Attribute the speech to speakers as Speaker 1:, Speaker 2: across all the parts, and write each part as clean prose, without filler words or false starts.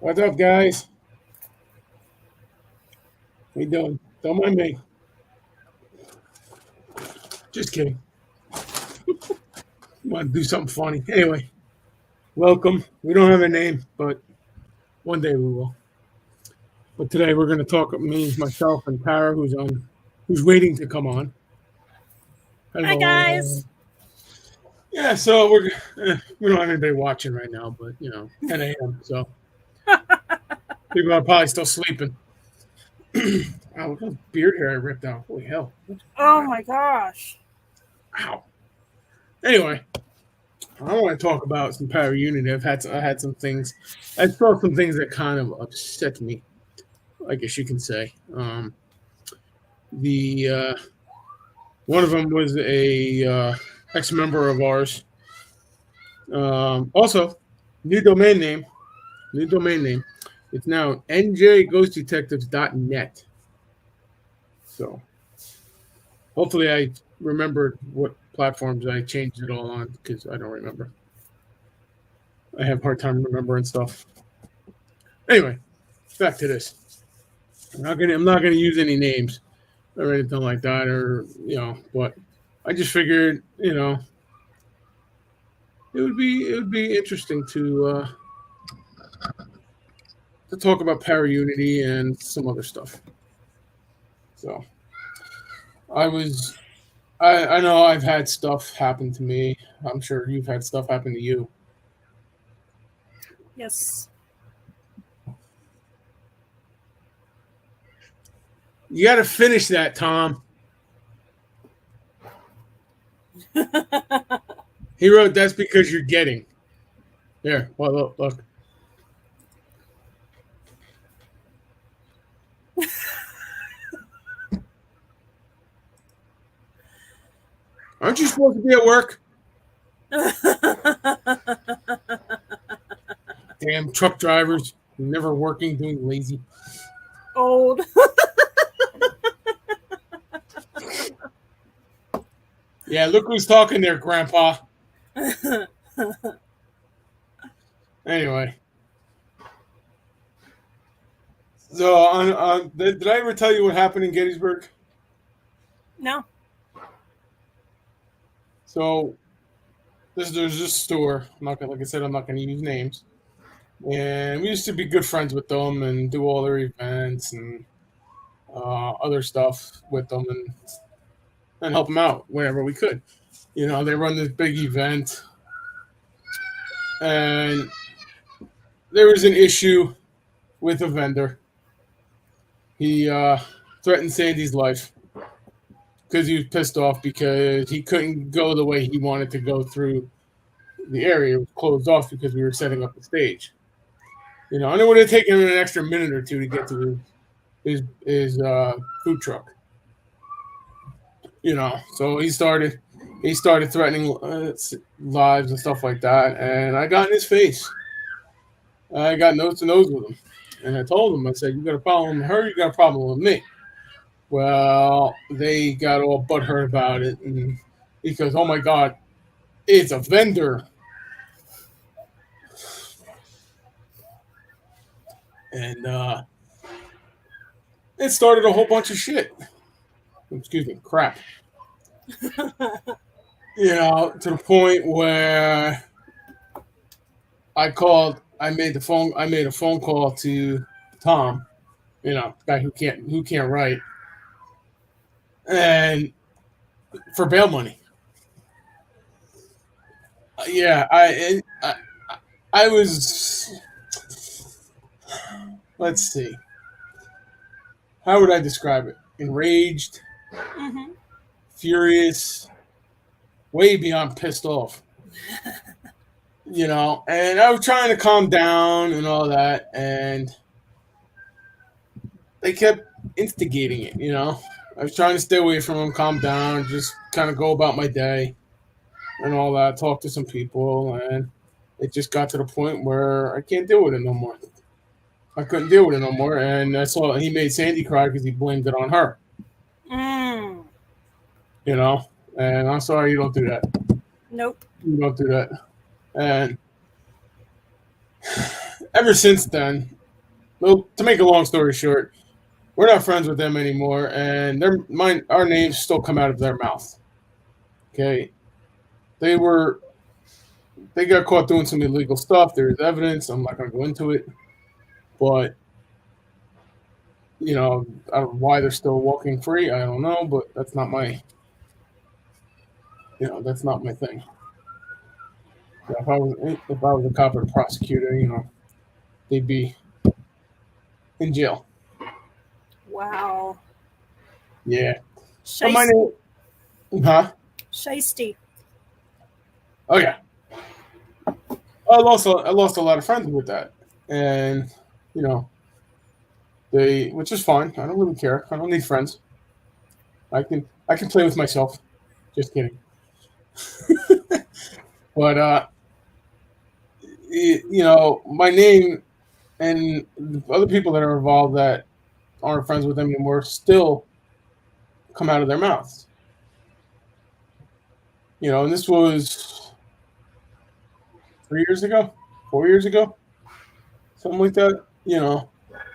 Speaker 1: What's up, guys? How you doing? Don't mind me. Just kidding. Want to do something funny. Anyway, welcome. We don't have a name, but one day we will. But today we're going to talk me, myself, and Tara, who's waiting to come on.
Speaker 2: Hi
Speaker 1: Hello.
Speaker 2: guys.
Speaker 1: Yeah, so we don't have anybody watching right now, but 10 a.m. So people are probably still sleeping. Oh, look at the beard hair I ripped out. Holy hell!
Speaker 2: Oh my gosh.
Speaker 1: Ow. Anyway, I want to talk about some Paraunity. I had some things. I saw some things that kind of upset me. I guess you can say. The One of them was a ex member of ours. Also, new domain name. New domain name. It's now njghostdetectives.net. So hopefully I remembered what platforms I changed it all on because I don't remember. I have a hard time remembering stuff. Anyway, back to this. I'm not gonna use any names or anything like that, or but I just figured it would be interesting to talk about Paraunity and some other stuff. So I was I know I've had stuff happen to me. I'm sure you've had stuff happen to you.
Speaker 2: Yes.
Speaker 1: You got to finish that, Tom. He wrote that's because you're getting. Here, well, look. Aren't you supposed to be at work? Damn truck drivers, never working, doing lazy.
Speaker 2: Old.
Speaker 1: Yeah, look who's talking there, Grandpa. Anyway, so did I ever tell you what happened in Gettysburg?
Speaker 2: No.
Speaker 1: So there's this store. I'm not gonna, like I said, I'm not gonna use names. And we used to be good friends with them and do all their events and other stuff with them and help them out whenever we could. They run this big event, and there was an issue with a vendor. He threatened Sandy's life because he was pissed off because he couldn't go the way he wanted to go through the area. It was closed off because we were setting up the stage. And it would have taken him an extra minute or two to get to his food truck. So he started threatening lives and stuff like that, and I got in his face. I got nose to nose with him, and I told him, I said, "You got a problem with her? You got a problem with me?" Well, they got all butthurt about it, and because, oh my God, it's a vendor, and it started a whole bunch of shit. Excuse me, crap. To the point where I made a phone call to Tom, guy who can't write, and for bail money. Yeah, I was. Let's see. How would I describe it? Enraged,
Speaker 2: Hmm.
Speaker 1: furious, way beyond pissed off. And I was trying to calm down and all that, and they kept instigating it. I was trying to stay away from them, calm down, just kind of go about my day and all that. Talk to some people, and it just got to the point where I can't deal with it no more. I couldn't deal with it no more, and I saw he made Sandy cry because he blamed it on her.
Speaker 2: Mm.
Speaker 1: You know, and I'm sorry you don't do that.
Speaker 2: Nope.
Speaker 1: You don't do that, and ever since then, well, to make a long story short, we're not friends with them anymore, and our names still come out of their mouth. Okay, they were they got caught doing some illegal stuff. There's evidence. I'm not going to go into it, but I don't know why they're still walking free. I don't know, but that's not my thing. If I was a cop or prosecutor, they'd be in jail.
Speaker 2: Wow.
Speaker 1: Yeah. But my
Speaker 2: Shiesty.
Speaker 1: name, huh?
Speaker 2: Shiesty.
Speaker 1: Oh yeah. I lost a lot of friends with that, and you know, which is fine. I don't really care. I don't need friends. I can play with myself. Just kidding. But my name and the other people that are involved that aren't friends with them anymore still come out of their mouths. And this was 3 years ago, 4 years ago, something like that.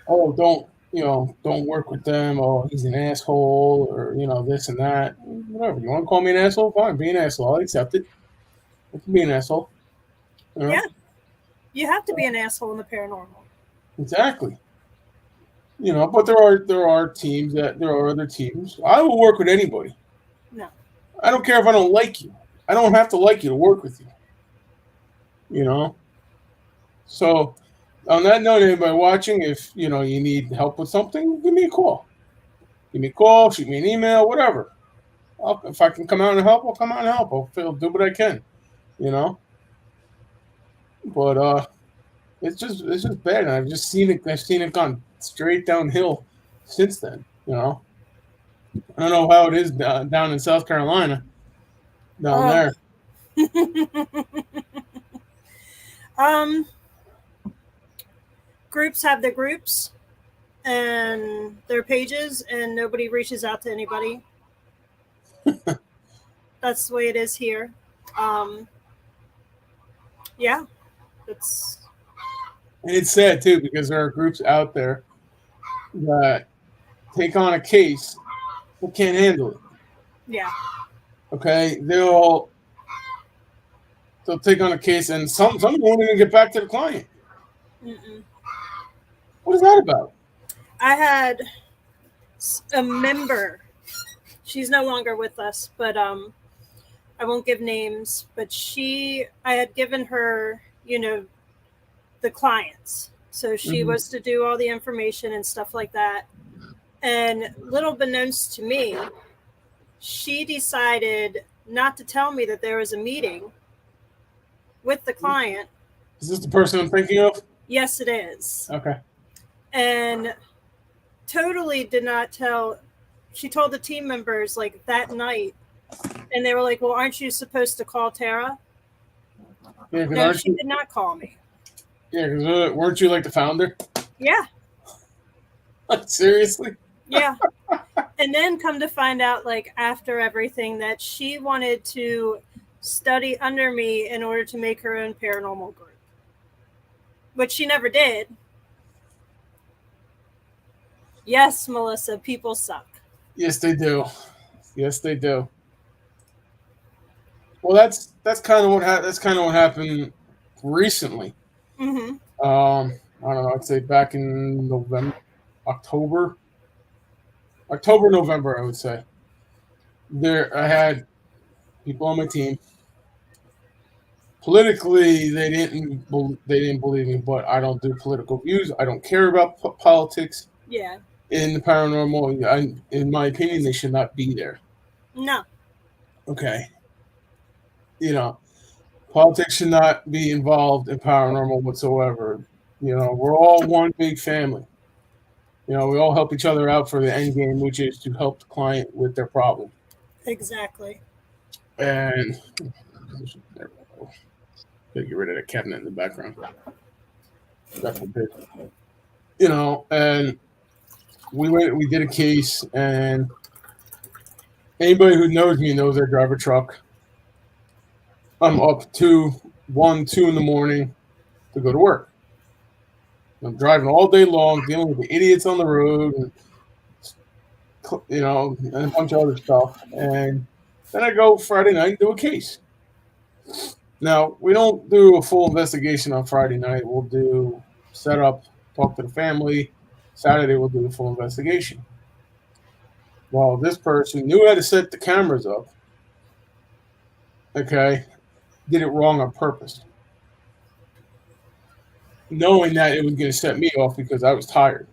Speaker 1: Oh, don't work with them. Oh, he's an asshole, or this and that. Whatever. You want to call me an asshole? Fine, be an asshole. I'll accept it. I can be an asshole.
Speaker 2: Yeah. You have to be an asshole in the paranormal.
Speaker 1: Exactly. But there are other teams. I will work with anybody.
Speaker 2: No.
Speaker 1: I don't care if I don't like you. I don't have to like you to work with you. So on that note, anybody watching, if you need help with something, give me a call. Give me a call, shoot me an email, whatever. If I can come out and help, I'll come out and help. I'll do what I can. But it's just bad. And I've seen it gone straight downhill since then. I don't know how it is down in South Carolina, down there.
Speaker 2: Groups have their groups and their pages, and nobody reaches out to anybody. That's the way it is here. Yeah, it's
Speaker 1: sad too, because there are groups out there that take on a case but can't handle it.
Speaker 2: Yeah.
Speaker 1: Okay, they'll take on a case, and some won't even get back to the client.
Speaker 2: Mm-mm.
Speaker 1: What is that about?
Speaker 2: I had a member. She's no longer with us, but I won't give names. But I had given her, the clients, so she was to do all the information and stuff like that. And little beknownst to me, she decided not to tell me that there was a meeting with the client.
Speaker 1: Is this the person I'm thinking of?
Speaker 2: Yes, it is.
Speaker 1: Okay.
Speaker 2: And totally did not tell. She told the team members like that night, and they were like, "Well, aren't you supposed to call Tara?"
Speaker 1: Yeah,
Speaker 2: No, she did not call me.
Speaker 1: Yeah, because weren't you like the founder?
Speaker 2: Yeah.
Speaker 1: Seriously?
Speaker 2: Yeah. And then come to find out, like after everything, that she wanted to study under me in order to make her own paranormal group, which she never did. Yes, Melissa, people suck.
Speaker 1: Yes, they do. Yes, they do. Well, that's kind of what happened recently.
Speaker 2: Mm-hmm.
Speaker 1: I don't know. I'd say back in October, November. I would say I had people on my team. Politically, they didn't believe me, but I don't do political views. I don't care about politics.
Speaker 2: Yeah.
Speaker 1: In the paranormal, in my opinion, they should not be there.
Speaker 2: No.
Speaker 1: Okay. Politics should not be involved in paranormal whatsoever. We're all one big family. We all help each other out for the end game, which is to help the client with their problem.
Speaker 2: Exactly.
Speaker 1: And there we go. Gotta get rid of the cabinet in the background. That's a bit. And we did a case, and anybody who knows me knows I drive a truck. I'm up 2 in the morning to go to work. I'm driving all day long, dealing with the idiots on the road, and and a bunch of other stuff. And then I go Friday night and do a case. Now we don't do a full investigation on Friday night. We'll do set up, talk to the family. Saturday we'll do the full investigation. Well, this person knew how to set the cameras up. Okay, did it wrong on purpose, knowing that it was going to set me off because I was tired.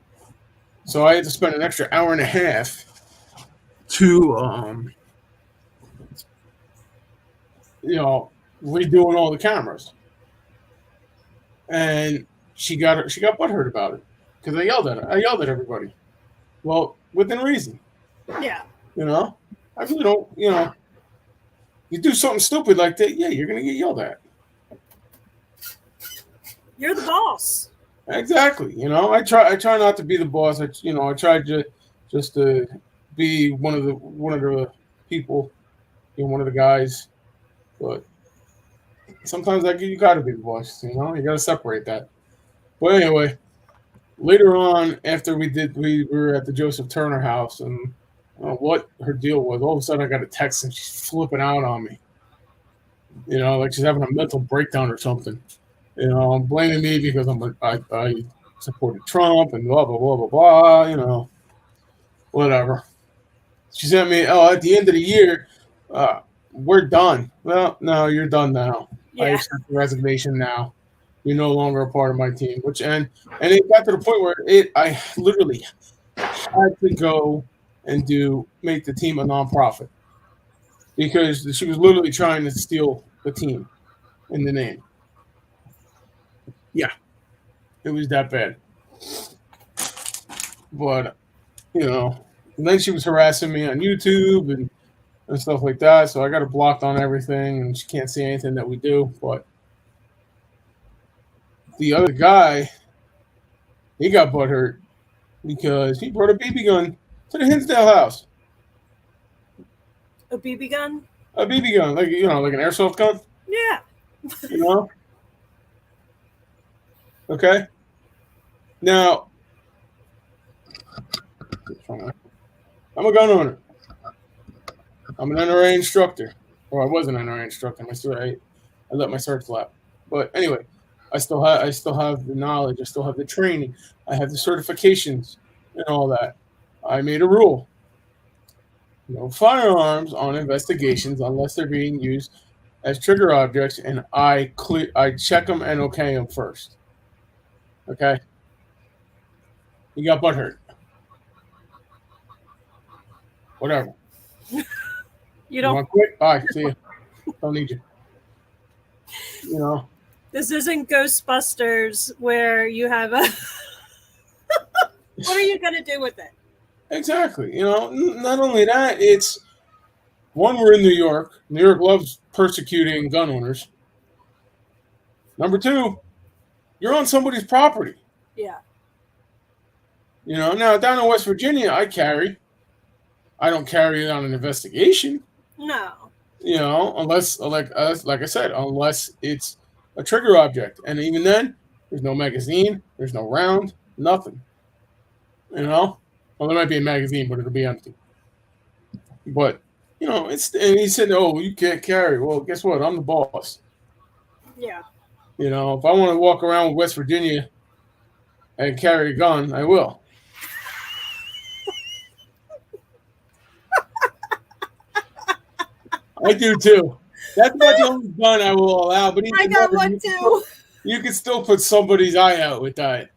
Speaker 1: So I had to spend an extra hour and a half to, redoing all the cameras. And she got butthurt about it because I yelled at her. I yelled at everybody. Well, within reason.
Speaker 2: Yeah.
Speaker 1: I really don't. You do something stupid like that, yeah, you're gonna get yelled at.
Speaker 2: You're the boss.
Speaker 1: Exactly. I try not to be the boss. I try to just to be one of the people, one of the guys. But sometimes you got to be the boss. You got to separate that. But anyway, later on, after we were at the Joseph Turner house, and I don't know what her deal was. All of a sudden, I got a text, and she's flipping out on me. Like she's having a mental breakdown or something. Blaming me because I supported Trump and blah blah blah blah blah. Whatever. She sent me, at the end of the year, we're done. Well, no, you're done now.
Speaker 2: Yeah.
Speaker 1: I accept the resignation now. You're no longer a part of my team. And it got to the point where I literally had to go and make the team a nonprofit because she was literally trying to steal the team in the name. Yeah, it was that bad. But and then she was harassing me on YouTube and stuff like that. So I got her blocked on everything, and she can't see anything that we do. But the other guy, he got butthurt because he brought a BB gun to the Hinsdale house.
Speaker 2: A BB gun?
Speaker 1: A BB gun, like like an airsoft gun.
Speaker 2: Yeah.
Speaker 1: Okay. Now, I'm a gun owner. I'm an NRA instructor. Or I was an NRA instructor. I let my certs lapse. But anyway, I still have the knowledge. I still have the training. I have the certifications and all that. I made a rule. No firearms on investigations unless they're being used as trigger objects, and I check them and okay them first. Okay? You got butthurt. Whatever.
Speaker 2: You don't
Speaker 1: want to quit? Bye. See you. Don't need you.
Speaker 2: This isn't Ghostbusters where you have a what are you gonna do with it?
Speaker 1: Exactly. Not only that, it's one, we're in New York. New York loves persecuting gun owners. Number two, you're on somebody's property.
Speaker 2: Yeah.
Speaker 1: Now down in West Virginia, I don't carry it on an investigation.
Speaker 2: No.
Speaker 1: Unless, like I said, unless it's a trigger object. And even then, there's no magazine, there's no round, nothing. Well, there might be a magazine, but it'll be empty. But, and he said, oh, you can't carry. Well, guess what? I'm the boss.
Speaker 2: Yeah.
Speaker 1: If I want to walk around with West Virginia and carry a gun, I will. I do too. That's not the only gun I will allow. But
Speaker 2: I got one too.
Speaker 1: You can still put somebody's eye out with that.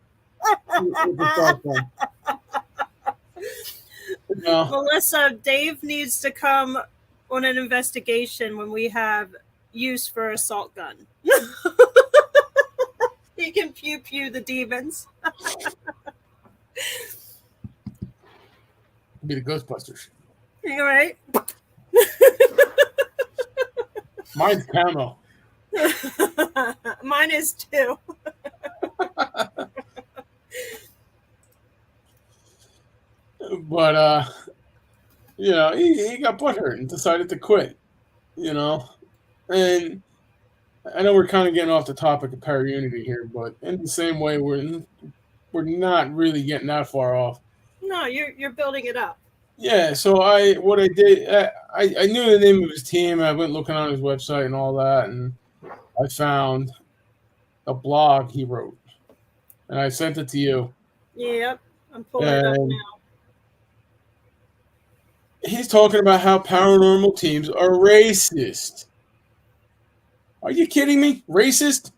Speaker 2: Melissa, Dave needs to come on an investigation when we have use for assault gun. He can pew the demons.
Speaker 1: Be the Ghostbusters.
Speaker 2: You right?
Speaker 1: Mine's camo.
Speaker 2: Mine is too.
Speaker 1: But he got butthurt and decided to quit. And I know we're kind of getting off the topic of Paraunity here, but in the same way, we're not really getting that far off.
Speaker 2: No, you're building it up.
Speaker 1: Yeah, so what I did, I knew the name of his team. I went looking on his website and all that, and I found a blog he wrote, and I sent it to you.
Speaker 2: Yep, I'm pulling it up
Speaker 1: And
Speaker 2: now.
Speaker 1: he's talking about how paranormal teams are racist. Are you kidding me? Racist?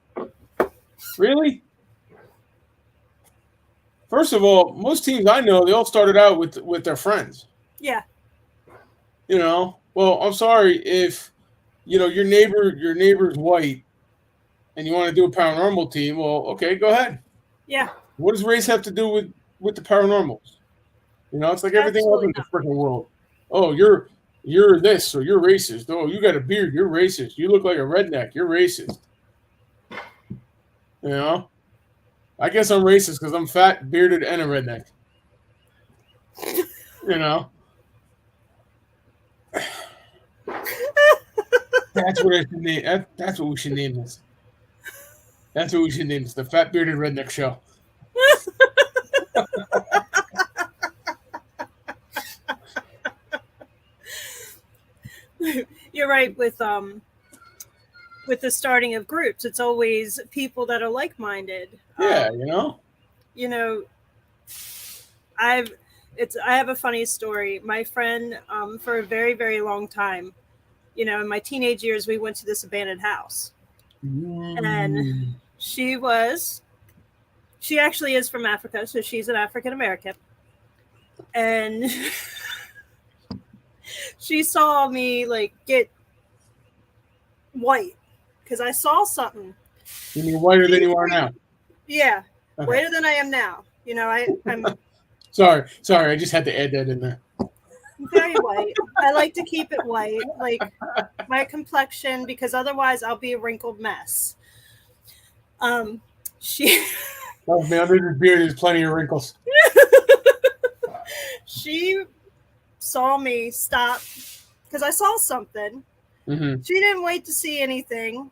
Speaker 1: Really? First of all, most teams I know, they all started out with their friends.
Speaker 2: Yeah,
Speaker 1: Well, I'm sorry if your neighbor's white and you want to do a paranormal team. Well, okay, go ahead.
Speaker 2: yeah,
Speaker 1: What does race have to do with the paranormals? It's like everything else
Speaker 2: absolutely
Speaker 1: in the
Speaker 2: not.
Speaker 1: freaking world. Oh, you're this, or you're racist. Oh, you got a beard, you're racist. You look like a redneck, you're racist. You know? I guess I'm racist because I'm fat, bearded, and a redneck. You know? That's what I should name. That's what we should name this. That's what we should name this. The Fat Bearded Redneck Show.
Speaker 2: You're right with the starting of groups. It's always people that are like-minded.
Speaker 1: Yeah,
Speaker 2: You know, I have a funny story. My friend, for a very, very long time, in my teenage years, we went to this abandoned house, and she actually is from Africa, so she's an African American, and she saw me like get white because I saw something.
Speaker 1: You mean whiter than you are now?
Speaker 2: Yeah,
Speaker 1: Okay.
Speaker 2: whiter than I am now. I'm
Speaker 1: Sorry. I just had to add that in there.
Speaker 2: very white. I like to keep it white, like my complexion, because otherwise I'll be a wrinkled mess. She
Speaker 1: Oh man, under this beard, there's plenty of wrinkles.
Speaker 2: she saw me stop because I saw something.
Speaker 1: Mm-hmm.
Speaker 2: She didn't wait to see anything,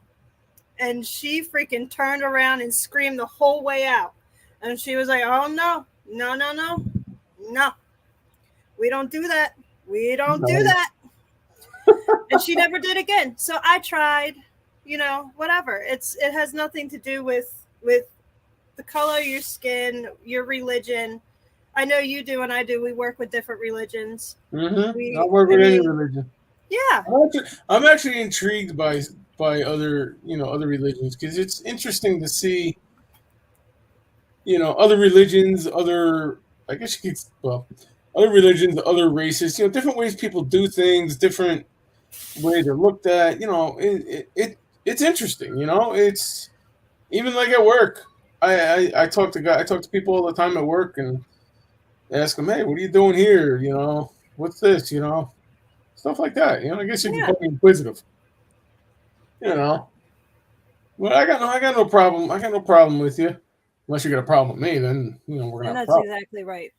Speaker 2: and she freaking turned around and screamed the whole way out. And she was like, "Oh no, no, no, no, no! We don't do that. We don't do that." And she never did again. So I tried. Whatever. It has nothing to do with the color of your skin, your religion. I know you do and I do. We work with different religions.
Speaker 1: Mm-hmm. I work with any religion.
Speaker 2: Yeah.
Speaker 1: I'm actually intrigued by other other religions because it's interesting to see other religions, other other religions, other races, different ways people do things, different way they're looked at. It's interesting. It's even like at work. I talk to people all the time at work and ask them, hey, what are you doing here? What's this? Stuff like that. I guess you can call me inquisitive. But I got no problem. I got no problem with you, unless you got a problem with me. Then we're gonna.
Speaker 2: And
Speaker 1: have a
Speaker 2: that's
Speaker 1: problem.
Speaker 2: exactly right.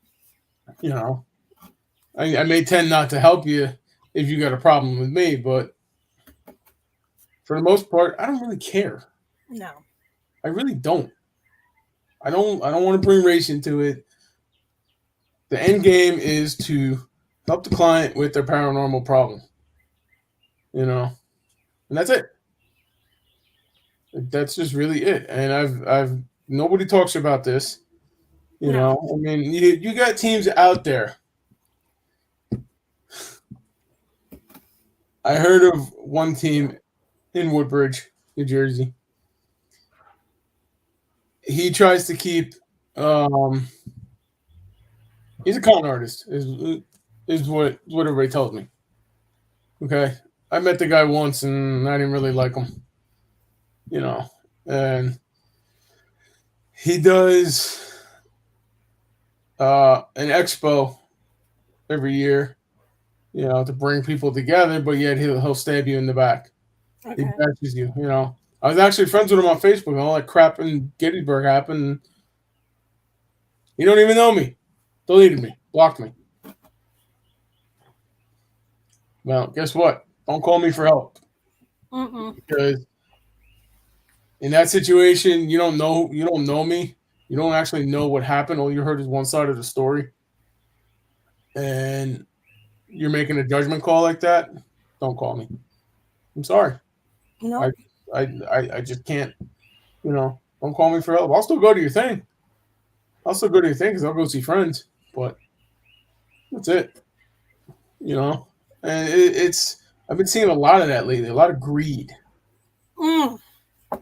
Speaker 1: I may tend not to help you if you got a problem with me, but for the most part, I don't really care.
Speaker 2: No.
Speaker 1: I really don't. I don't want to bring race into it. The end game is to help the client with their paranormal problem. And that's it. That's just really it. And I've nobody talks about this. I mean, you got teams out there. I heard of one team in Woodbridge, New Jersey. He tries to keep. He's a con artist. Is what everybody tells me. Okay, I met the guy once and I didn't really like him. And he does an expo every year, to bring people together, but yet he'll stab you in the back.
Speaker 2: Okay.
Speaker 1: He bashes you, I was actually friends with him on Facebook and all that crap in Gettysburg happened. He don't even know me. Deleted me. Blocked me. Well, guess what? Don't call me for help. Because in that situation, you don't know me. you don't actually know what happened. All you heard is one side of the story, and you're making a judgment call like that, don't call me. I'm sorry. I
Speaker 2: Nope.
Speaker 1: I just can't. Don't call me for help. I'll still go to your thing. I'll still go to your thing because I'll go see friends. But that's it. And it's I've been seeing a lot of that lately. A lot of greed.
Speaker 2: Mm,
Speaker 1: A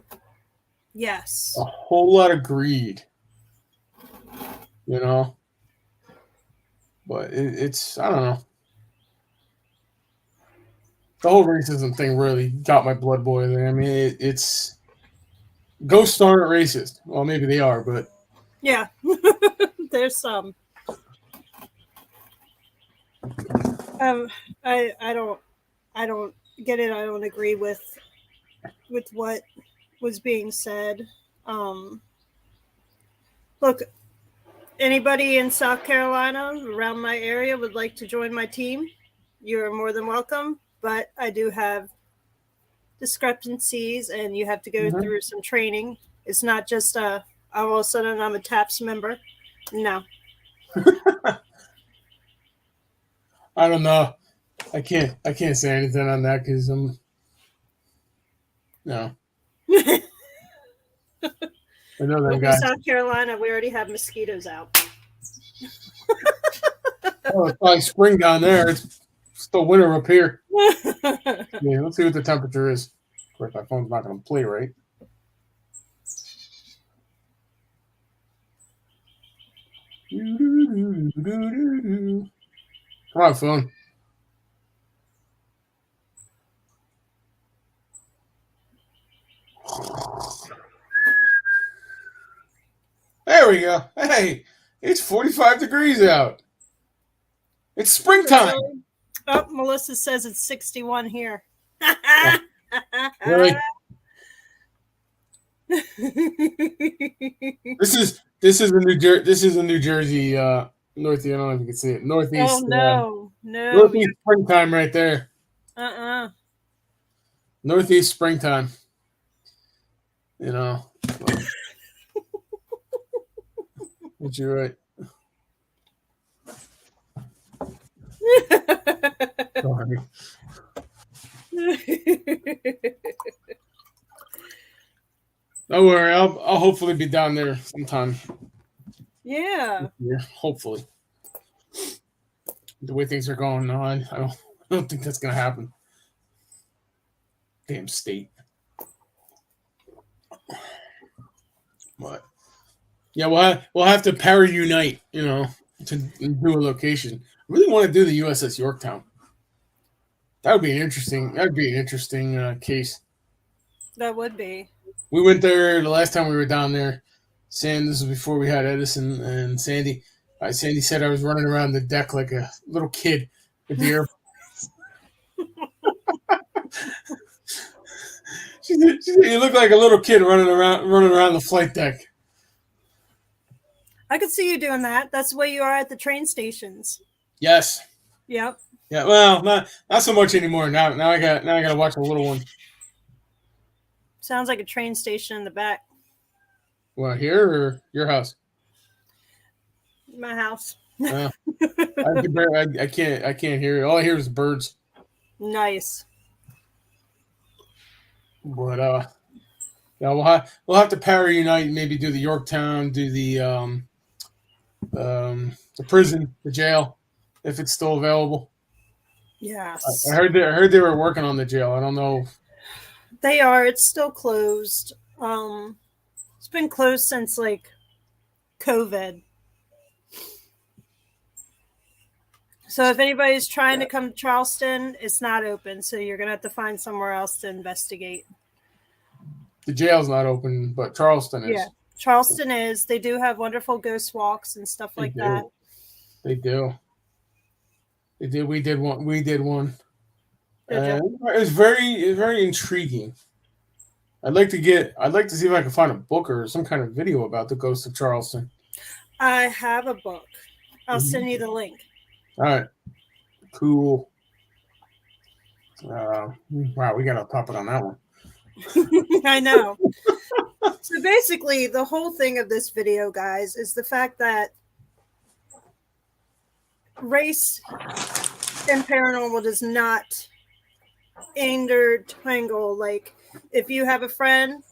Speaker 2: yes.
Speaker 1: whole lot of greed. You know. But it's I don't know. The whole racism thing really got my blood boiling. I mean, it's ghosts aren't racist. Well, maybe they are, but
Speaker 2: Yeah. There's some. Um, I don't get it. I don't agree with what was being said. Um, look, anybody in South Carolina around my area would like to join my team, you're more than welcome. But I do have discrepancies, and you have to go
Speaker 1: Mhm.
Speaker 2: through some training. It's not just all of a sudden I'm a TAPS member. No.
Speaker 1: I don't know. I can't say anything on that because no. I know them
Speaker 2: Welcome to
Speaker 1: guys.
Speaker 2: South Carolina. We already have mosquitoes out.
Speaker 1: Oh, it's probably spring down there. It's still winter up here. Yeah, let's see what the temperature is. Of course, my phone's not going to play right. Come on, phone. There we go. Hey, it's 45 degrees out. It's springtime.
Speaker 2: Oh, Melissa says it's 61 here.
Speaker 1: Oh, really? This is a New Jersey northeast. I don't know if you can see it.
Speaker 2: Oh no, no.
Speaker 1: Northeast springtime right there.
Speaker 2: Uh-uh.
Speaker 1: Northeast springtime. You know. But you're right. Sorry. Don't worry. I'll hopefully be down there sometime.
Speaker 2: Yeah.
Speaker 1: Yeah, hopefully. The way things are going on, I don't think that's gonna happen. Damn state. But yeah, we'll have to paraunite, to do a location. I really want to do the USS Yorktown. That would be an interesting case.
Speaker 2: That would be.
Speaker 1: We went there the last time we were down there. This was before we had Edison and Sandy. Sandy said I was running around the deck like a little kid with the air. She said you look like a little kid running around the flight deck.
Speaker 2: I could see you doing that. That's the way you are at the train stations.
Speaker 1: Yes.
Speaker 2: Yep.
Speaker 1: Yeah. Well, not so much anymore. Now I got to watch a little one.
Speaker 2: Sounds like a train station in the back.
Speaker 1: Well, here or your house?
Speaker 2: My house.
Speaker 1: I can't hear it. All I hear is birds.
Speaker 2: Nice.
Speaker 1: But yeah, we'll have to paraunite. Maybe do the Yorktown, do the prison, the jail, if it's still available.
Speaker 2: Yes.
Speaker 1: I heard they were working on the jail. I don't know.
Speaker 2: They are. It's still closed. It's been closed since like COVID. So if anybody's trying to come to Charleston, it's not open. So you're gonna have to find somewhere else to investigate.
Speaker 1: The jail's not open, but Charleston is.
Speaker 2: Yeah, Charleston is. They do have wonderful ghost walks and stuff like that.
Speaker 1: They do. They did. We did one. It was very intriguing. I'd like to see if I can find a book or some kind of video about the ghost of Charleston.
Speaker 2: I have a book. I'll send you the link.
Speaker 1: All right. Cool. Wow, we got to top it on that one.
Speaker 2: I know. So basically, the whole thing of this video, guys, is the fact that race and paranormal does not intertangle. Like, if you have a friend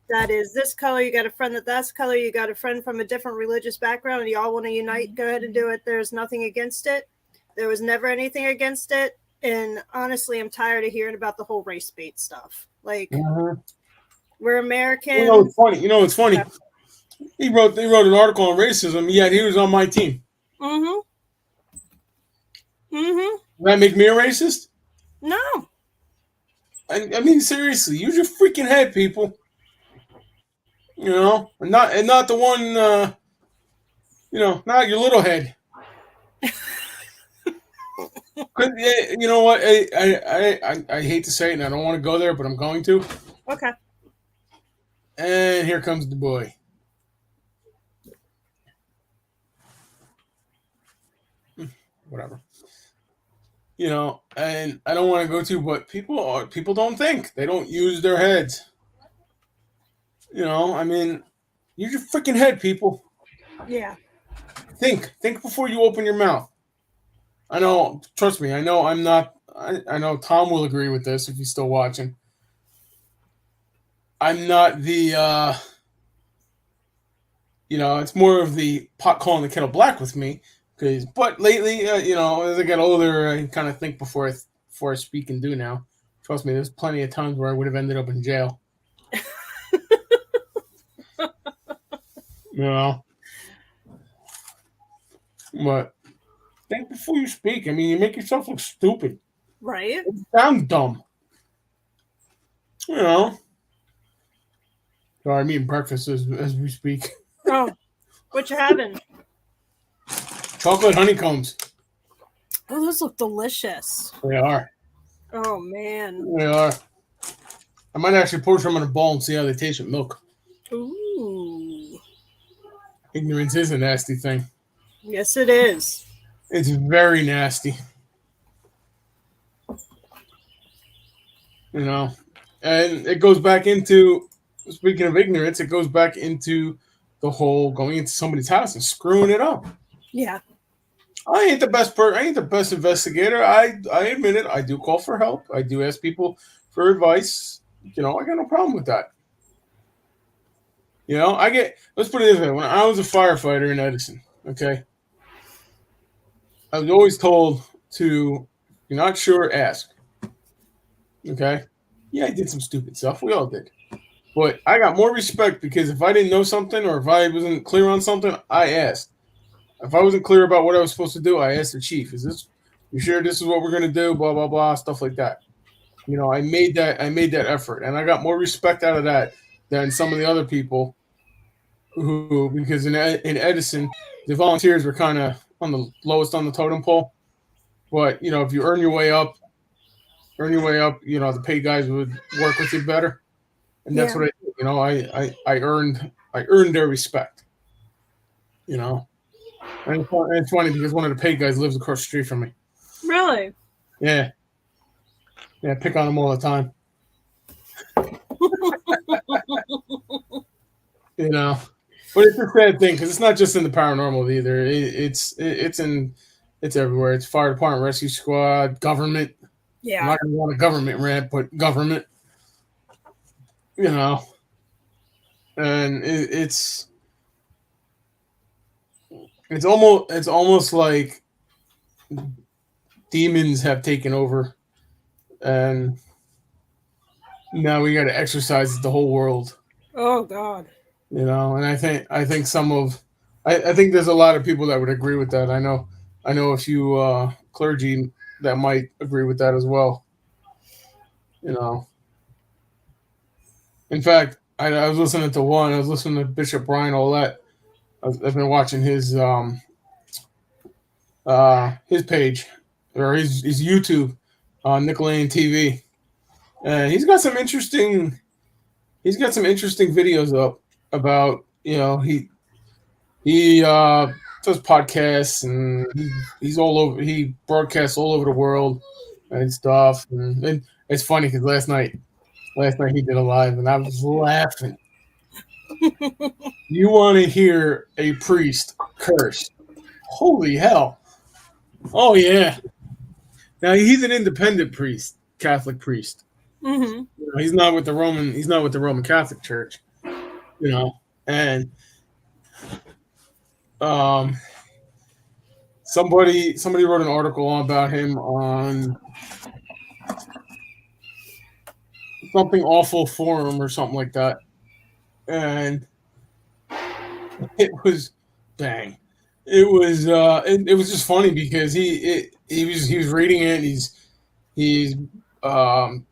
Speaker 2: that is this color, you got a friend that's color, you got a friend from a different religious background, and you all want to unite, go ahead and do it. There's nothing against it. There was never anything against it. And honestly, I'm tired of hearing about the whole race bait stuff. Like, we're American.
Speaker 1: It's funny. It's funny. He wrote an article on racism, yet he was on my team.
Speaker 2: Mm-hmm.
Speaker 1: Does that make me a racist?
Speaker 2: No.
Speaker 1: I mean, seriously, use your freaking head, people. And not the one. Not your little head. You know what? I hate to say it, and I don't want to go there, but I'm going to.
Speaker 2: Okay.
Speaker 1: And here comes the boy. Whatever. And I don't want to go to, but people don't think. They don't use their heads. I mean, use your freaking head, people.
Speaker 2: Yeah.
Speaker 1: Think before you open your mouth. I know, trust me, I know I'm not, I know Tom will agree with this if he's still watching. I'm not the, it's more of the pot calling the kettle black with me. But lately, as I get older, I kind of think before I speak and do now. Trust me, there's plenty of times where I would have ended up in jail. But think before you speak. I mean, you make yourself look stupid.
Speaker 2: Right.
Speaker 1: You sound dumb. Sorry, I'm eating breakfast as we speak.
Speaker 2: Oh, what you having?
Speaker 1: Chocolate honeycombs.
Speaker 2: Oh, those look delicious.
Speaker 1: They are.
Speaker 2: Oh, man.
Speaker 1: They are. I might actually pour some in a bowl and see how they taste with milk.
Speaker 2: Ooh.
Speaker 1: Ignorance is a nasty thing.
Speaker 2: Yes, it is.
Speaker 1: It's very nasty. And it goes back into, speaking of ignorance, it goes back into the whole going into somebody's house and screwing it up.
Speaker 2: Yeah.
Speaker 1: I ain't the best person. I ain't the best investigator. I admit it. I do call for help. I do ask people for advice. I got no problem with that. Let's put it this way. When I was a firefighter in Edison, okay, I was always told to, if you're not sure, ask. Okay? Yeah, I did some stupid stuff. We all did. But I got more respect because if I didn't know something or if I wasn't clear on something, I asked. If I wasn't clear about what I was supposed to do, I asked the chief, you sure this is what we're going to do? Blah, blah, blah, stuff like that. I made that effort. And I got more respect out of that than some of the other people who, because in Edison, the volunteers were kind of on the lowest on the totem pole. But, if you earn your way up, the paid guys would work with you better. And that's what I did. I earned their respect. And it's funny because one of the paid guys lives across the street from me.
Speaker 2: Really?
Speaker 1: Yeah. Yeah, I pick on him all the time. But it's a sad thing because it's not just in the paranormal either. It's everywhere. It's fire department, rescue squad, government.
Speaker 2: Yeah.
Speaker 1: I'm not going to want a government rant, but government. And it's almost like demons have taken over, and now we got to exorcise the whole world.
Speaker 2: Oh God.
Speaker 1: And I think I think there's a lot of people that would agree with that. I know a few clergy that might agree with that as well. In fact, I was listening to one. I was listening to Bishop Brian Olet. I've been watching his page or his YouTube on Nickelodeon TV, and he's got some interesting videos up about he does podcasts and he's all over. He broadcasts all over the world and stuff. And it's funny because last night last night he did a live, and I was laughing. You want to hear a priest curse? Holy hell! Oh yeah. Now he's an independent priest, Catholic priest.
Speaker 2: Mm-hmm.
Speaker 1: He's not with the Roman. He's not with the Roman Catholic Church. And um, somebody wrote an article about him on something awful forum or something like that, and it was bang. It was just funny because he was reading it. And he's um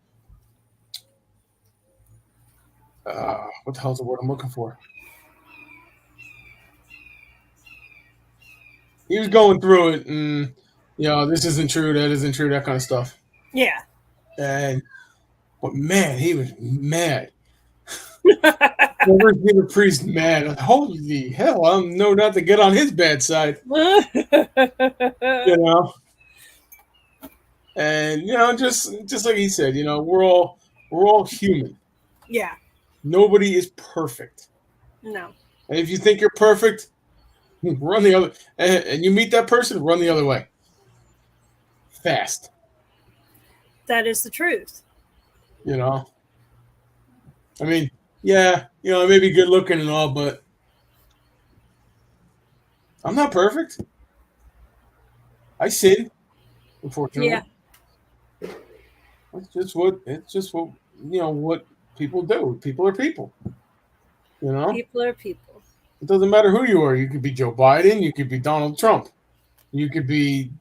Speaker 1: what the hell's the word I'm looking for? He was going through it, and this isn't true, that isn't true, that kind of stuff.
Speaker 2: Yeah.
Speaker 1: But man, he was mad. Never seen a priest mad. Holy hell! I don't know not to get on his bad side. And just like he said, we're all human.
Speaker 2: Yeah.
Speaker 1: Nobody is perfect.
Speaker 2: No.
Speaker 1: And if you think you're perfect, run the other. And you meet that person, run the other way. Fast.
Speaker 2: That is the truth.
Speaker 1: I mean, yeah, I may be good looking and all, but I'm not perfect. I sin, unfortunately.
Speaker 2: Yeah.
Speaker 1: It's just what what people do. People are people.
Speaker 2: People are people.
Speaker 1: It doesn't matter who you are. You could be Joe Biden. You could be Donald Trump. You could be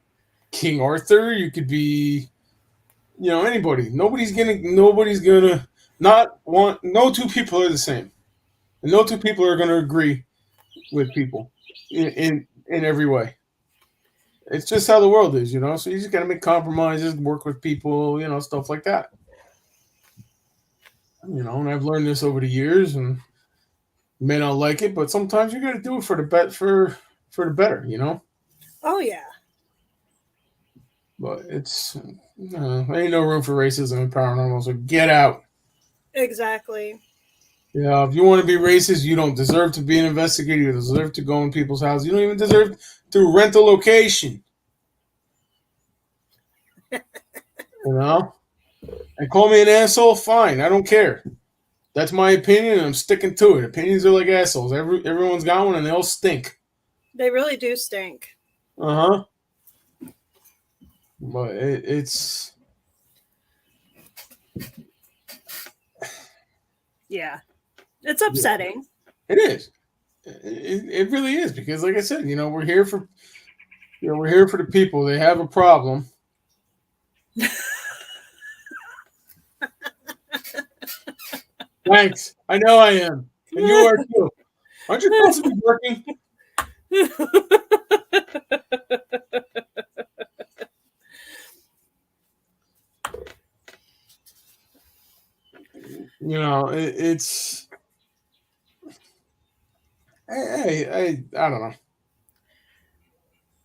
Speaker 1: King Arthur. You could be, anybody. Nobody's gonna not want. No two people are the same, and no two people are gonna agree with people in every way. It's just how the world is, So you just gotta make compromises, work with people, stuff like that. And I've learned this over the years, and you may not like it, but sometimes you got to do it for the better,
Speaker 2: Oh yeah.
Speaker 1: But it's ain't no room for racism in paranormal, so get out.
Speaker 2: Exactly.
Speaker 1: Yeah, if you want to be racist, you don't deserve to be an investigator. You deserve to go in people's houses. You don't even deserve to rent a location. And call me an asshole, fine. I don't care. That's my opinion, and I'm sticking to it. Opinions are like assholes. Everyone's got one, and they all stink.
Speaker 2: They really do stink.
Speaker 1: Uh-huh. But it's...
Speaker 2: Yeah. It's upsetting.
Speaker 1: It is. It really is, because like I said, we're here for the people. They have a problem. Thanks. I know I am. And you are too. Aren't you supposed to be working? It's... I don't know.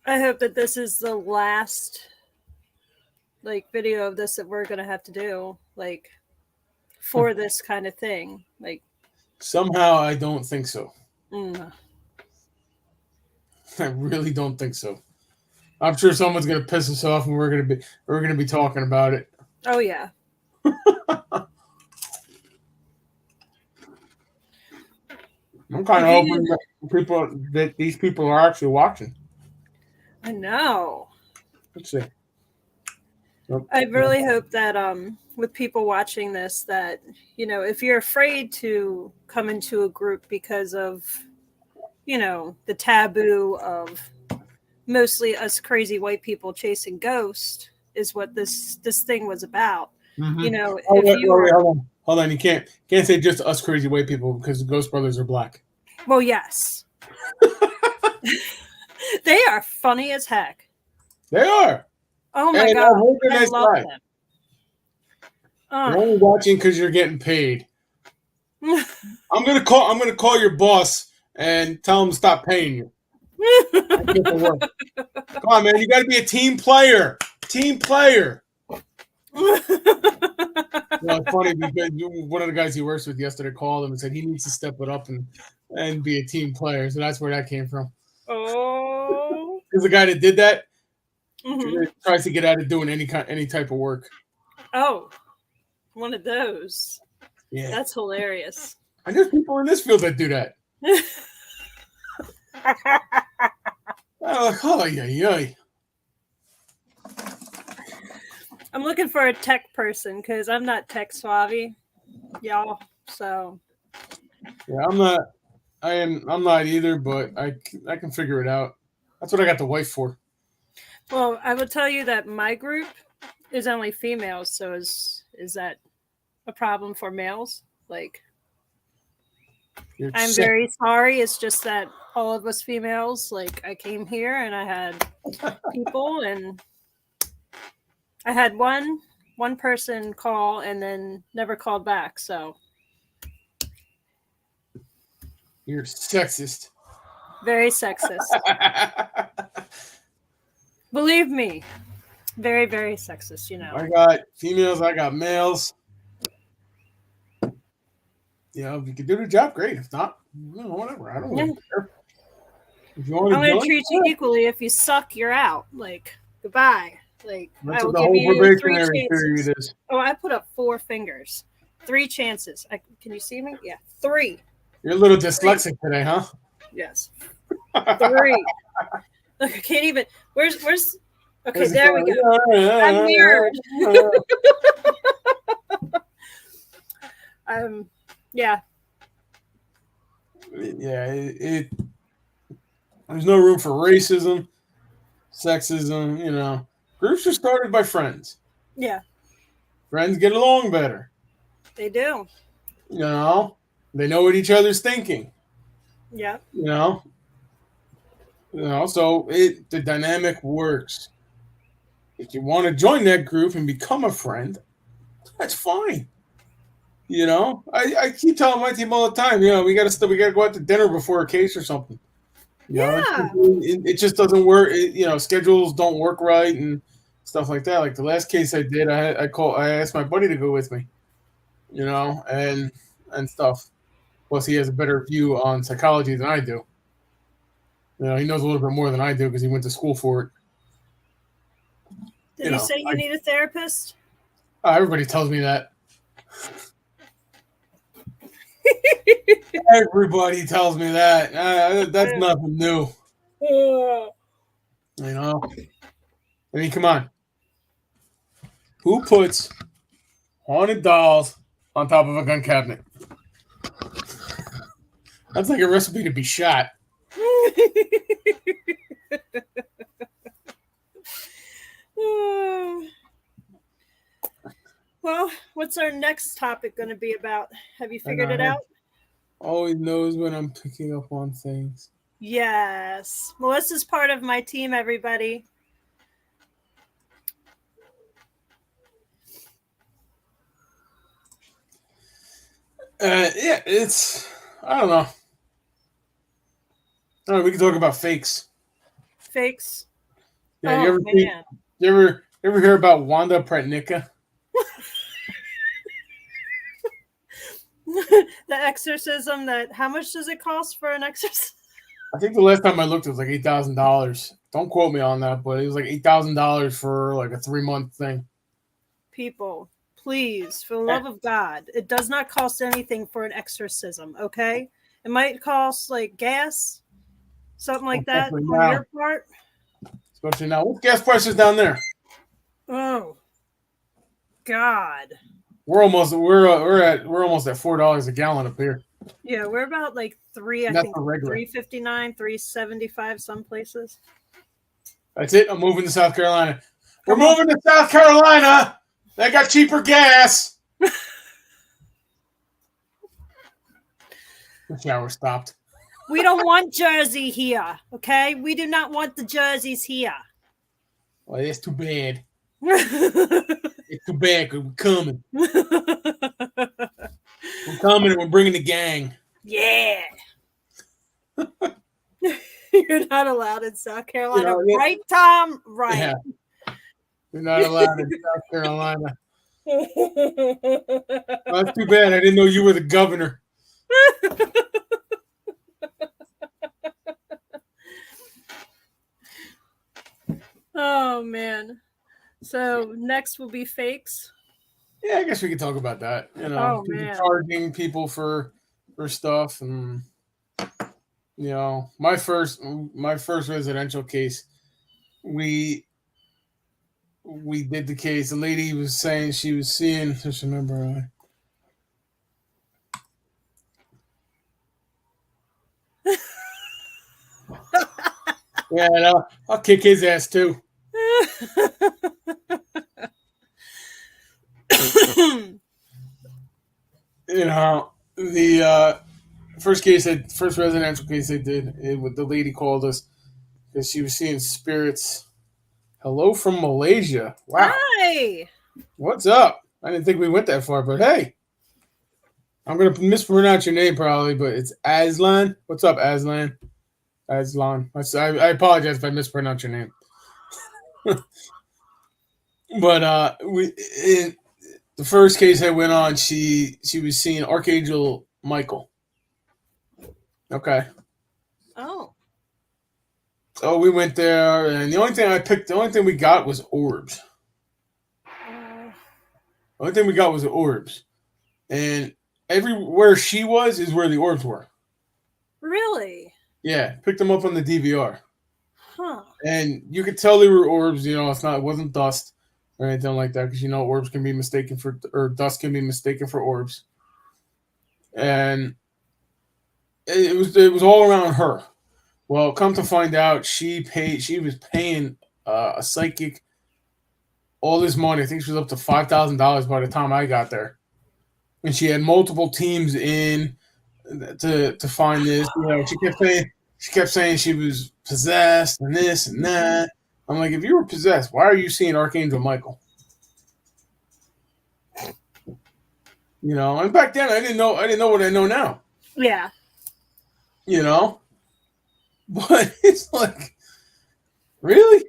Speaker 2: I hope that this is the last video of this that we're gonna have to do for this kind of thing.
Speaker 1: Somehow I don't think so.
Speaker 2: Mm.
Speaker 1: I really don't think so. I'm sure someone's gonna piss us off, and we're gonna be talking about it.
Speaker 2: Oh yeah.
Speaker 1: I'm kind of hoping that these people are actually watching.
Speaker 2: I know.
Speaker 1: Let's see. Nope.
Speaker 2: I really hope that with people watching this, that if you're afraid to come into a group because of the taboo of mostly us crazy white people chasing ghosts is what this thing was about.
Speaker 1: Mm-hmm. Hold on. You can't say just us crazy white people, because the Ghost Brothers are black.
Speaker 2: Well, yes. They are funny as heck.
Speaker 1: They are.
Speaker 2: Oh my God. I love them.
Speaker 1: You're only watching because you're getting paid. I'm gonna call your boss and tell him to stop paying you. Come on, man. You got to be a team player. Team player. Well, it's funny because one of the guys he works with yesterday called him and said he needs to step it up and be a team player. So that's where that came from.
Speaker 2: Oh.
Speaker 1: Because the guy that did that
Speaker 2: Mhm.
Speaker 1: tries to get out of doing any type of work.
Speaker 2: Oh, one of those.
Speaker 1: Yeah.
Speaker 2: That's hilarious.
Speaker 1: And there's people in this field that do that. I'm like, oh, yeah.
Speaker 2: I'm looking for a tech person because I'm not tech savvy, y'all. So
Speaker 1: Yeah, I'm not. I'm not either, but I can figure it out. That's what I got the wife for.
Speaker 2: well, I will tell you that my group is only females. So is that a problem for males? Like,
Speaker 1: You're
Speaker 2: I'm
Speaker 1: sick.
Speaker 2: very sorry. It's just that all of us females, like, I came here and I had people, and I had one person call and then never called back. So
Speaker 1: You're sexist.
Speaker 2: very sexist. Believe me, very, very sexist, you know.
Speaker 1: I got females, I got males. Yeah, if you can do the job, great. If not, whatever. I don't really care. If you want
Speaker 2: I'm
Speaker 1: to
Speaker 2: going to
Speaker 1: join,
Speaker 2: treat you equally. If you suck, you're out. Like, goodbye. Like,
Speaker 1: that's
Speaker 2: I will
Speaker 1: what the
Speaker 2: give
Speaker 1: whole
Speaker 2: you 3
Speaker 1: probationary
Speaker 2: chances.
Speaker 1: period is.
Speaker 2: Oh, I put up 4 fingers. 3 chances. Can you see me? Yeah, 3.
Speaker 1: You're a little dyslexic today, huh?
Speaker 2: Yes. 3. Look, I can't even. Where's? Okay, there we go. I'm mirrored. Yeah.
Speaker 1: Yeah, there's no room for racism, sexism. Groups are started by friends.
Speaker 2: Yeah,
Speaker 1: Friends get along better.
Speaker 2: they do.
Speaker 1: They know what each other's thinking.
Speaker 2: Yeah.
Speaker 1: So the dynamic works. If you want to join that group and become a friend, that's fine. I keep telling my team all the time. We gotta go out to dinner before a case or something.
Speaker 2: Yeah.
Speaker 1: It just doesn't work. Schedules don't work right and stuff like that. Like the last case I did, I asked my buddy to go with me. And stuff. Plus, he has a better view on psychology than I do. He knows a little bit more than I do because he went to school for it.
Speaker 2: Did he say you need a therapist?
Speaker 1: Everybody tells me that. Everybody tells me that. That's nothing new. I mean, come on. Who puts haunted dolls on top of a gun cabinet? That's like a recipe to be shot.
Speaker 2: Well, what's our next topic going to be about? Have you figured it out?
Speaker 1: Always knows when I'm picking up on things.
Speaker 2: Yes. Melissa's part of my team, everybody.
Speaker 1: Yeah, I don't know. All right, we can talk about fakes.
Speaker 2: Fakes?
Speaker 1: Yeah, you ever hear about Wanda Pretnicka?
Speaker 2: The exorcism how much does it cost for an exorcism?
Speaker 1: I think the last time I looked, it was like $8,000. Don't quote me on that, but it was like $8,000 for like a 3-month thing.
Speaker 2: People, please, for the love of God, it does not cost anything for an exorcism, okay? It might cost like gas, something like that on your part.
Speaker 1: Especially now. What's gas prices down there?
Speaker 2: Oh, God.
Speaker 1: We're almost at $4 a gallon up here.
Speaker 2: Yeah, we're about like $3.59, $3.75 some places.
Speaker 1: That's it. I'm moving to South Carolina. We're moving to South Carolina. They got cheaper gas. The shower stopped.
Speaker 2: We don't want Jersey here, okay? We do not want the Jerseys here.
Speaker 1: Well, it's too bad. It's too bad because we're coming. We're coming and we're bringing the gang.
Speaker 2: Yeah. You're not allowed in South Carolina. Right, Tom? Right.
Speaker 1: Yeah. You're not allowed in South Carolina. Well, that's too bad. I didn't know you were the governor.
Speaker 2: Oh man. So next will be fakes.
Speaker 1: Yeah, I guess we could talk about that.
Speaker 2: Oh
Speaker 1: People
Speaker 2: man.
Speaker 1: charging people for stuff, and my first residential case, we did the case. The lady was saying she was seeing. Just remember. Yeah, and I'll kick his ass too. The first residential case they did, the lady called us because she was seeing spirits. Hello from Malaysia. Wow,
Speaker 2: Hi.
Speaker 1: what's up? I didn't think we went that far, but hey, I'm gonna mispronounce your name probably, but it's Aslan. What's up, Aslan? Aslan. I apologize if I mispronounce your name. But the first case I went on, she was seeing Archangel Michael. Okay.
Speaker 2: Oh.
Speaker 1: So we went there, and the only thing we got was orbs.
Speaker 2: Uh,
Speaker 1: The only thing we got was the orbs, and everywhere she was is where the orbs were.
Speaker 2: really?
Speaker 1: Yeah, picked them up on the DVR,
Speaker 2: Huh.
Speaker 1: and you could tell they were orbs. It wasn't dust or anything like that, because orbs can be mistaken for, or dust can be mistaken for orbs, and it was all around her. Well, come to find out, she was paying a psychic all this money. I think she was up to $5,000 by the time I got there, and she had multiple teams in to find this. She kept saying she was possessed and this and that. I'm like, if you were possessed, why are you seeing Archangel Michael? And back then I didn't know what I know now.
Speaker 2: Yeah.
Speaker 1: But it's like, really?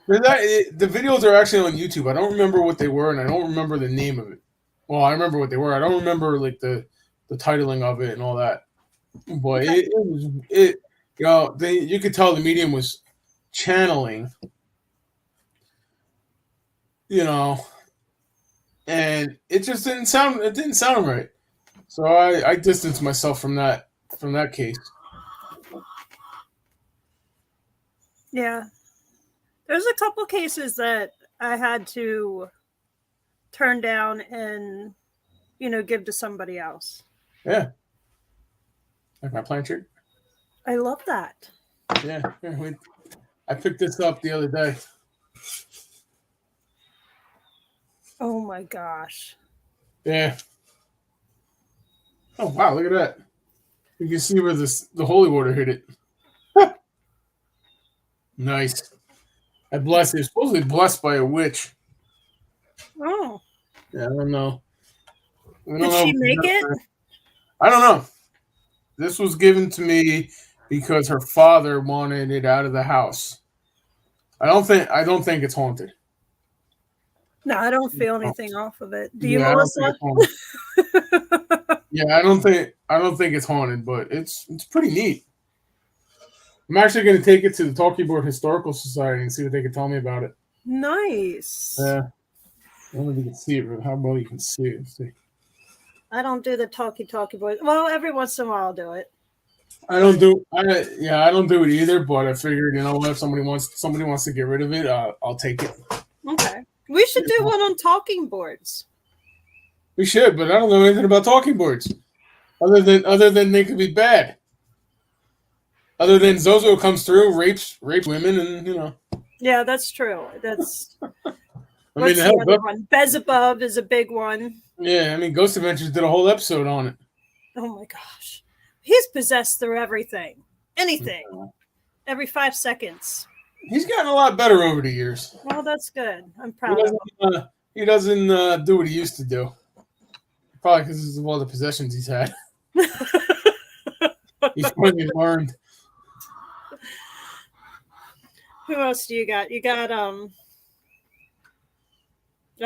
Speaker 1: The videos are actually on YouTube. I don't remember what they were, and I don't remember the name of it. Well, I remember what they were. I don't remember like the titling of it and all that. But
Speaker 2: Okay.
Speaker 1: you could tell the medium was channeling, and it just didn't sound right. So I distanced myself from that case.
Speaker 2: Yeah. There's a couple cases that I had to turn down and give to somebody else.
Speaker 1: Yeah. Like my plant shirt.
Speaker 2: I love that.
Speaker 1: Yeah. I picked this up the other day.
Speaker 2: Oh my gosh.
Speaker 1: Yeah. Oh wow! Look at that. You can see where the holy water hit it. Nice. I blessed it. It's supposedly blessed by a witch.
Speaker 2: Oh.
Speaker 1: Yeah, I don't know.
Speaker 2: Did she make it?
Speaker 1: I don't know. This was given to me because her father wanted it out of the house. I don't think it's haunted.
Speaker 2: No, I don't feel anything off of it. Do you,
Speaker 1: Yeah, I don't think
Speaker 2: Melissa?
Speaker 1: it's haunted. Yeah, I don't think it's haunted, but it's pretty neat. I'm actually going to take it to the Talkie Board Historical Society and see what they can tell me about it.
Speaker 2: Nice.
Speaker 1: Yeah. I don't know if you can see it, but how well you can see it. See.
Speaker 2: I don't do the talkie boys. Well, every once in a while I'll do it.
Speaker 1: I don't do it either, but I figured, if somebody wants to get rid of it, I'll take it.
Speaker 2: Okay. We should do one on talking boards.
Speaker 1: We should, but I don't know anything about talking boards. Other than they could be bad. Other than Zozo comes through, rapes women, and
Speaker 2: Yeah, that's true. That's
Speaker 1: what's
Speaker 2: the other one? Beelzebub is a big one.
Speaker 1: Yeah, Ghost Adventures did a whole episode on it.
Speaker 2: Oh my gosh. He's possessed through everything. Anything. Every 5 seconds.
Speaker 1: He's gotten a lot better over the years.
Speaker 2: Well, that's good. I'm proud of him.
Speaker 1: He doesn't do what he used to do. Probably because of all the possessions he's had. He's finally learned.
Speaker 2: Who else do you got? You got I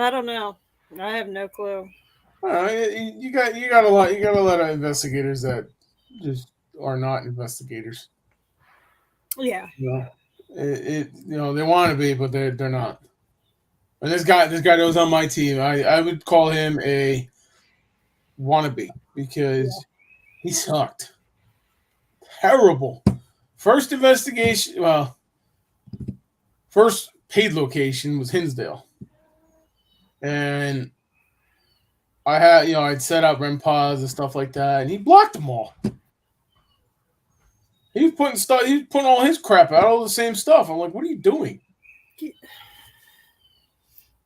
Speaker 2: don't know. I have no clue.
Speaker 1: You got a lot of investigators that just are not investigators.
Speaker 2: Yeah.
Speaker 1: You know, they want to be, but they're not. And this guy that was on my team, I would call him a wannabe because he sucked. Terrible. First investigation, well, first paid location was Hinsdale, and I'd set up REM pods and stuff like that, and he blocked them all. He was putting stuff. He was putting all his crap out, all the same stuff. I'm like, what are you doing?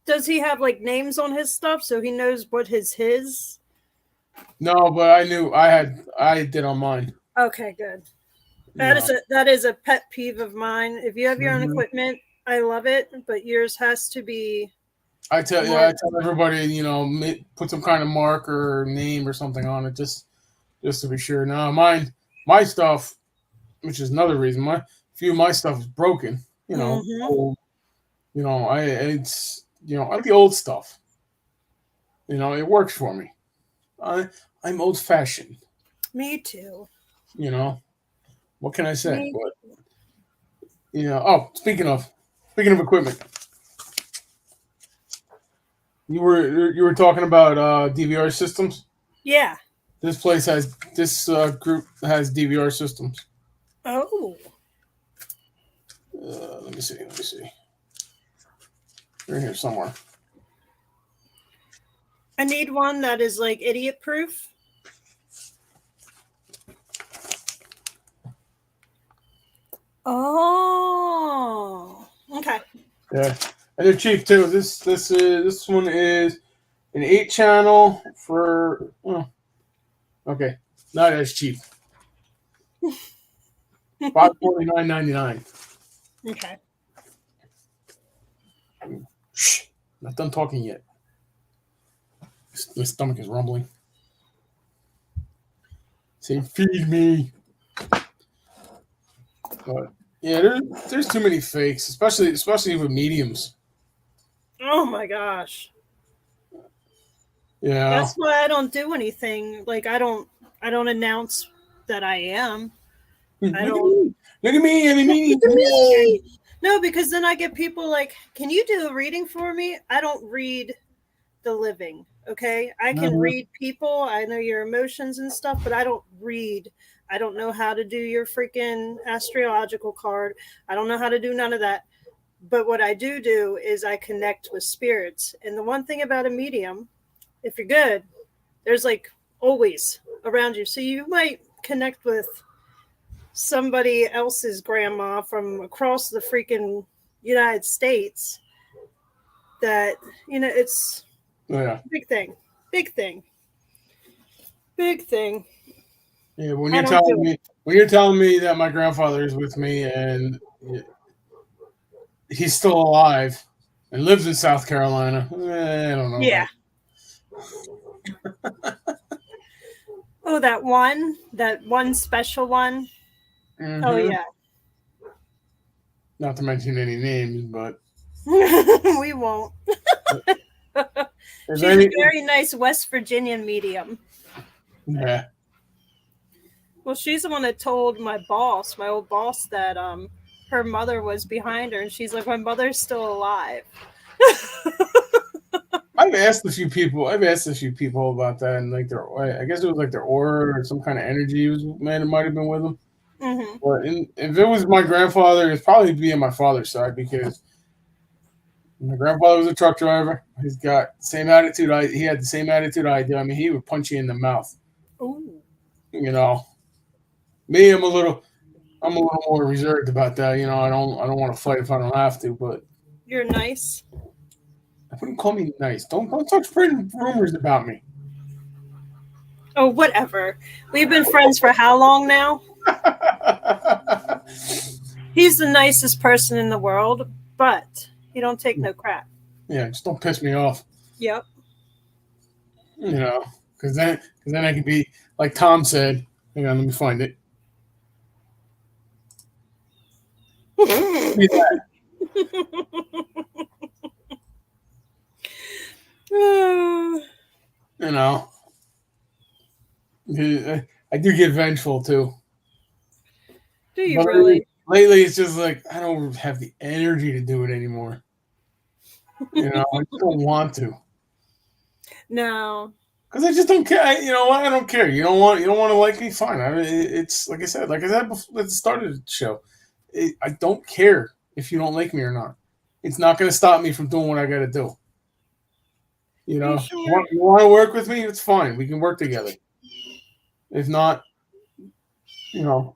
Speaker 2: Does he have like names on his stuff so he knows what his?
Speaker 1: No, but I knew I did on mine.
Speaker 2: Okay, good.
Speaker 1: No.
Speaker 2: That is a pet peeve of mine. If you have your own
Speaker 1: Mhm.
Speaker 2: equipment, I love it, but yours has to be
Speaker 1: I
Speaker 2: more.
Speaker 1: tell everybody, put some kind of mark or name or something on it, just to be sure. Now, my stuff, which is another reason, my few of my stuff is broken.
Speaker 2: Mm-hmm.
Speaker 1: Old. I like the old stuff. It works for me. I'm old fashioned.
Speaker 2: Me too.
Speaker 1: You know, what can I say?
Speaker 2: Me.
Speaker 1: But oh, speaking of equipment, you were talking about DVR systems.
Speaker 2: Yeah.
Speaker 1: This group has DVR systems.
Speaker 2: Oh.
Speaker 1: Let me see. They're in here somewhere.
Speaker 2: I need one that is like idiot proof. Oh. Okay.
Speaker 1: Yeah, and they're cheap too. This one is an 8 channel for. Oh, okay, not as cheap. $549.99.
Speaker 2: Okay.
Speaker 1: Shh, not done talking yet. My stomach is rumbling. Say, feed me. But yeah, there's too many fakes, especially with mediums.
Speaker 2: Oh my gosh.
Speaker 1: Yeah.
Speaker 2: That's why I don't do anything. Like I don't announce that I am.
Speaker 1: Look
Speaker 2: I
Speaker 1: at
Speaker 2: don't.
Speaker 1: me. Look at me. I'm a medium.
Speaker 2: Look at me. No, because then I get people like, "Can you do a reading for me?" I don't read the living. Okay, I can
Speaker 1: Uh-huh.
Speaker 2: read people. I know your emotions and stuff, but I don't read. I don't know how to do your freaking astrological card. I don't know how to do none of that. But what I do is I connect with spirits. And the one thing about a medium, if you're good, there's like always around you. So you might connect with somebody else's grandma from across the freaking United States that, it's
Speaker 1: Yeah.
Speaker 2: big thing. Big thing. Big thing.
Speaker 1: Yeah.
Speaker 2: I don't do it.
Speaker 1: When you're telling me that my grandfather is with me and he's still alive and lives in South Carolina, I don't know
Speaker 2: Yeah.
Speaker 1: about.
Speaker 2: Oh, that one special one. Oh,
Speaker 1: Mm-hmm.
Speaker 2: yeah.
Speaker 1: Not to mention any names, but
Speaker 2: We won't.
Speaker 1: if
Speaker 2: She's a
Speaker 1: any,
Speaker 2: very nice West Virginian medium.
Speaker 1: yeah.
Speaker 2: Well, she's the one that told my old boss, that her mother was behind her, and she's like, "My mother's still alive."
Speaker 1: I've asked a few people. I've asked a few people about that, and like I guess it was like their aura or some kind of energy might have been with them.
Speaker 2: Mm-hmm.
Speaker 1: But if it was my grandfather, it'd probably be on my father's side because my grandfather was a truck driver. He's got the same attitude. He had the same attitude I do. I mean, he would punch you in the mouth.
Speaker 2: Ooh.
Speaker 1: You know, me, I'm a little more reserved about that. I don't want to fight if I don't have to. But
Speaker 2: You're nice.
Speaker 1: I wouldn't call me nice. Don't start spreading rumors about me.
Speaker 2: Oh, whatever. We've been friends for how long now? He's the nicest person in the world, but he don't take no crap.
Speaker 1: Yeah, just don't piss me off.
Speaker 2: Yep.
Speaker 1: Because then I could be like Tom said. Hang on, let me find it.
Speaker 2: Do
Speaker 1: You know, I do get vengeful too,
Speaker 2: you
Speaker 1: but lately,
Speaker 2: really?
Speaker 1: lately it's just like I don't have the energy to do it anymore. You know, I just don't want to
Speaker 2: No.
Speaker 1: because I just don't care. You know what? I don't care. You don't want to like me? Fine. It's like I said before, at the start of the show. I don't care if you don't like me or not. It's not going to stop me from doing what I got to do. You
Speaker 2: Are you
Speaker 1: know,
Speaker 2: sure?
Speaker 1: you want to work with me? It's fine. We can work together. If not, you know,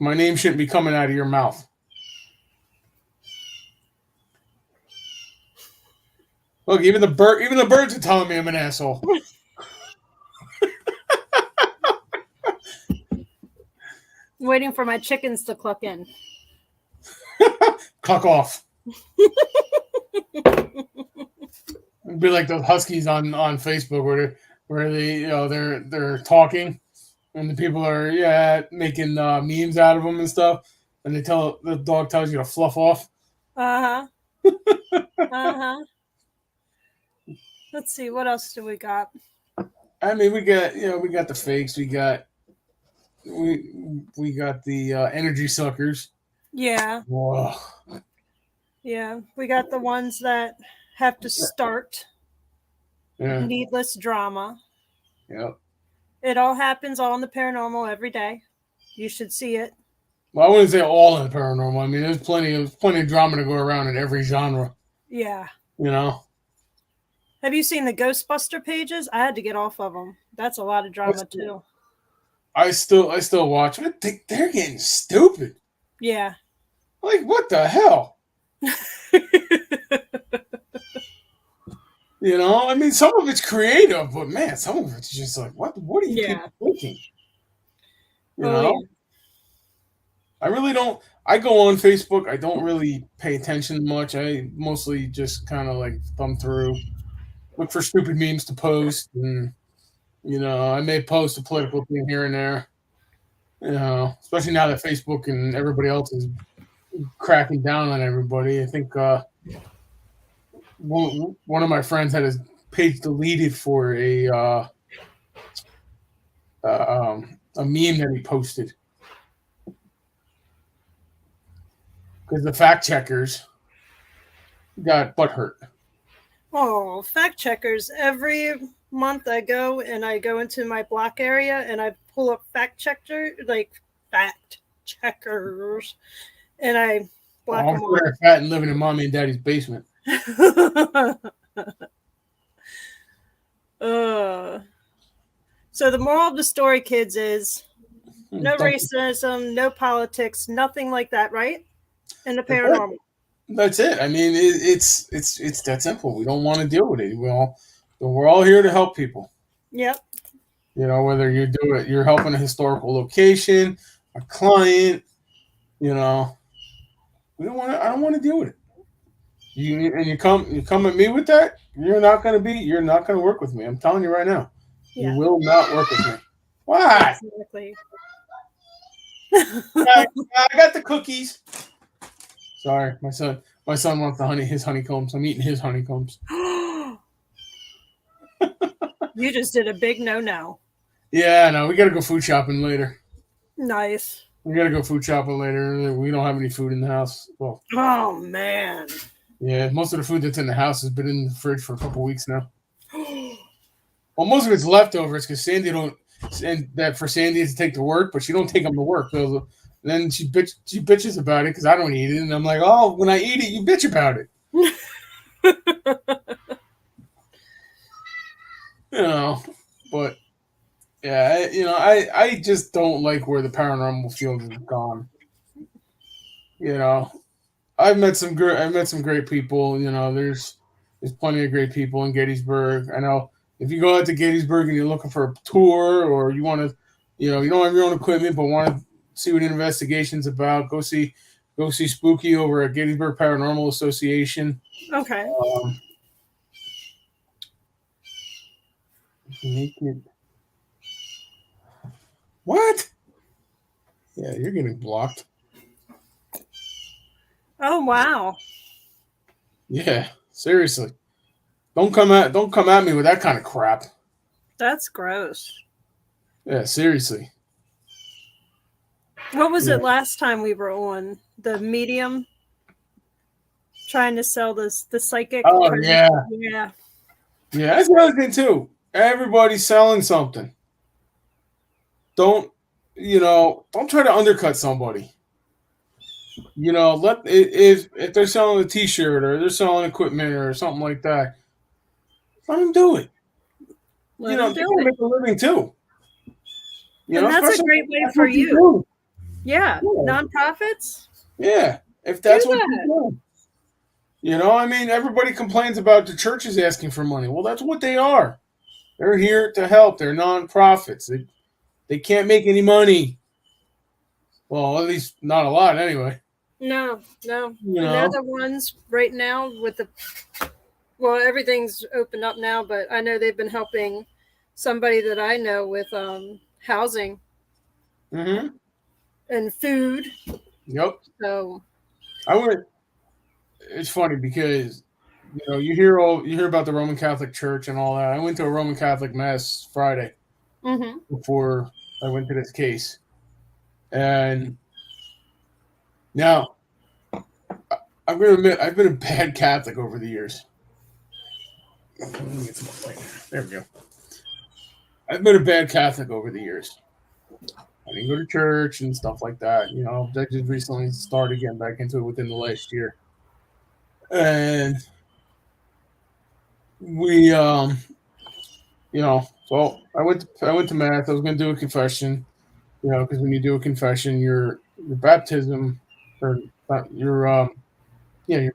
Speaker 1: my name shouldn't be coming out of your mouth. Look, even the birds are telling me I'm an asshole.
Speaker 2: Waiting for my chickens to cluck in.
Speaker 1: Cluck off. It'd be like those huskies on Facebook where they they're talking and the people are making memes out of them and stuff, and the dog tells you to fluff off.
Speaker 2: Uh huh. Uh huh. Let's see. What else do we got?
Speaker 1: I mean, we got the fakes, we got the energy suckers.
Speaker 2: Yeah.
Speaker 1: Whoa.
Speaker 2: Yeah. We got the ones that have to start
Speaker 1: Yeah.
Speaker 2: needless drama.
Speaker 1: Yeah.
Speaker 2: It all happens all in the paranormal every day. You should see it.
Speaker 1: Well, I wouldn't say all in the paranormal. I mean, there's plenty of drama to go around in every genre.
Speaker 2: Yeah.
Speaker 1: You know.
Speaker 2: Have you seen the Ghostbuster pages? I had to get off of them. That's a lot of drama too.
Speaker 1: I still watch, but they're getting stupid.
Speaker 2: Yeah.
Speaker 1: Like what the hell? You know, I mean, some of it's creative, but man, some of it's just like, what are you people thinking? You
Speaker 2: Oh
Speaker 1: know,
Speaker 2: yeah.
Speaker 1: I really don't. I go on Facebook. I don't really pay attention much. I mostly just kind of like thumb through, look for stupid memes to post, and you know, I may post a political thing here and there. You know, especially now that Facebook and everybody else is cracking down on everybody. I think one of my friends had his page deleted for a meme that he posted because the fact checkers got butt hurt.
Speaker 2: Oh, fact checkers. Every month I go into my block area and I pull up fact checkers, and I block
Speaker 1: I'm
Speaker 2: them
Speaker 1: sure
Speaker 2: all.
Speaker 1: they're fat and living in mommy and daddy's basement.
Speaker 2: So the moral of the story, kids, is no
Speaker 1: Don't-
Speaker 2: racism, no politics, nothing like that, right? In the paranormal.
Speaker 1: That's it. I mean, it's that simple. We don't want to deal with it. We're all here to help people.
Speaker 2: Yep.
Speaker 1: You know, whether you're helping a historical location, a client. You know, we don't want to. I don't want to deal with it. You come at me with that. You're not gonna work with me. I'm telling you right now. You
Speaker 2: Yeah.
Speaker 1: will not work with me. What?
Speaker 2: Exactly.
Speaker 1: I got the cookies. Sorry, my son wants his honeycombs. I'm eating his honeycombs.
Speaker 2: You just did a big no.
Speaker 1: Yeah, no, we gotta go food shopping later.
Speaker 2: Nice.
Speaker 1: We gotta go food shopping later. We don't have any food in the house. Well,
Speaker 2: Oh man.
Speaker 1: yeah, most of the food that's in the house has been in the fridge for a couple weeks now. Well, most of it's leftovers because Sandy don't and that for Sandy to take to work, but she don't take them to work. So then she bitches about it because I don't eat it, and I'm like, oh, when I eat it, you bitch about it. You know, but yeah, I just don't like where the paranormal field has gone. You know, I've met some great people. You know, there's plenty of great people in Gettysburg. I know if you go out to Gettysburg and you're looking for a tour or you want to, you don't have your own equipment but want to see what an investigation's about, go see Spooky over at Gettysburg Paranormal Association.
Speaker 2: Okay.
Speaker 1: Naked. What? Yeah, you're getting blocked.
Speaker 2: Oh wow.
Speaker 1: Yeah, seriously. don't come at me with that kind of crap.
Speaker 2: That's gross.
Speaker 1: Yeah, seriously.
Speaker 2: What was
Speaker 1: Yeah.
Speaker 2: it last time we were on? The medium trying to sell the psychic.
Speaker 1: Oh yeah,
Speaker 2: Yeah.
Speaker 1: yeah. That's another thing too. Everybody's selling something. Don't don't try to undercut somebody. If they're selling a T-shirt or they're selling equipment or something like that, let them do it.
Speaker 2: Let them
Speaker 1: They
Speaker 2: do
Speaker 1: gotta
Speaker 2: it.
Speaker 1: make a living too.
Speaker 2: And that's a
Speaker 1: Especially
Speaker 2: great
Speaker 1: if
Speaker 2: way
Speaker 1: that's
Speaker 2: for
Speaker 1: what you
Speaker 2: you.
Speaker 1: do.
Speaker 2: Yeah.
Speaker 1: Yeah,
Speaker 2: Nonprofits,
Speaker 1: yeah. If
Speaker 2: do
Speaker 1: that's what you
Speaker 2: that.
Speaker 1: do, I mean, everybody complains about the churches asking for money. Well, that's what they are. They're here to help. They're nonprofits. They can't make any money. Well, at least not a lot, anyway.
Speaker 2: No, no.
Speaker 1: You
Speaker 2: And they're
Speaker 1: know.
Speaker 2: the ones right now with well, everything's opened up now, but I know they've been helping somebody that I know with housing
Speaker 1: Mm-hmm.
Speaker 2: and food.
Speaker 1: Yep.
Speaker 2: So
Speaker 1: I would. It's funny because you hear about the Roman Catholic Church and all that. I went to a Roman Catholic mass Friday
Speaker 2: mhm.
Speaker 1: before I went to this case, and now I'm going to admit I've been a bad Catholic over the years. Let me get some light. There we go. I've been a bad Catholic over the years. I didn't go to church and stuff like that. I just recently started getting back into it within the last year, and we so I went to mass. I was going to do a confession, because when you do a confession, your baptism or your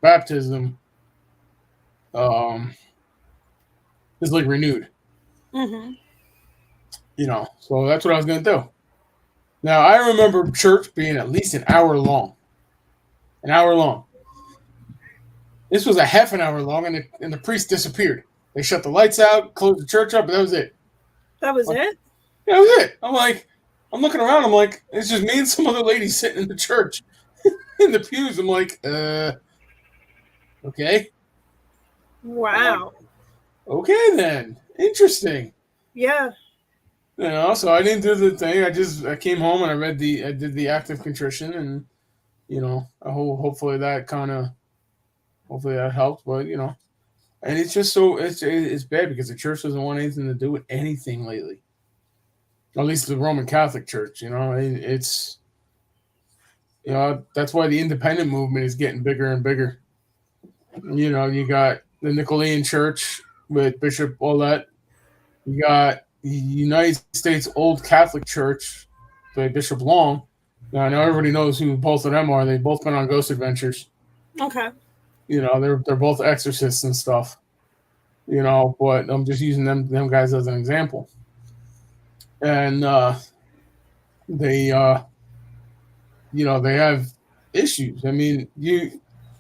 Speaker 1: baptism um is like renewed.
Speaker 2: Mhm.
Speaker 1: So that's what I was going to do. Now I remember church being at least an hour long. An hour long. This was a half an hour long, and the priest disappeared. They shut the lights out, closed the church up, and that was it.
Speaker 2: That was
Speaker 1: Like,
Speaker 2: it?
Speaker 1: yeah, that was it. I'm looking around. I'm like, it's just me and some other ladies sitting in the church in the pews. I'm like, okay. I'm like,
Speaker 2: Wow.
Speaker 1: okay then. Interesting.
Speaker 2: Yeah.
Speaker 1: So I didn't do the thing. I came home and I did the act of contrition, and hopefully that helped. But and it's just it's bad because the church doesn't want anything to do with anything lately. At least the Roman Catholic Church, it's that's why the independent movement is getting bigger and bigger. You got the Nicolaitan Church with Bishop Olet. You got the United States Old Catholic Church by Bishop Long. Now I know everybody knows who both of them are. They've both been on Ghost Adventures.
Speaker 2: Okay.
Speaker 1: They're both exorcists and stuff. But I'm just using them guys as an example. And they they have issues. I mean,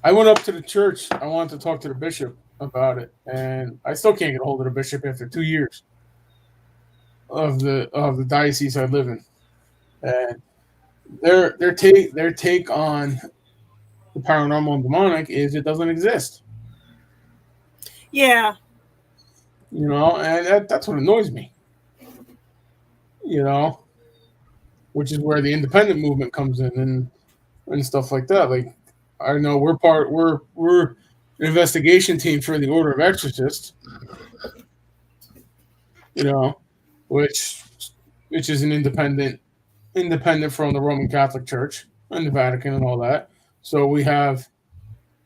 Speaker 1: I went up to the church. I wanted to talk to the bishop about it, and I still can't get a hold of the bishop after 2 years of the diocese I live in. And their take on the paranormal and demonic is it doesn't exist.
Speaker 2: Yeah.
Speaker 1: And that's what annoys me. Which is where the independent movement comes in and stuff like that. Like I know we're an investigation team for the Order of Exorcists, which is an independent from the Roman Catholic Church and the Vatican and all that. So we have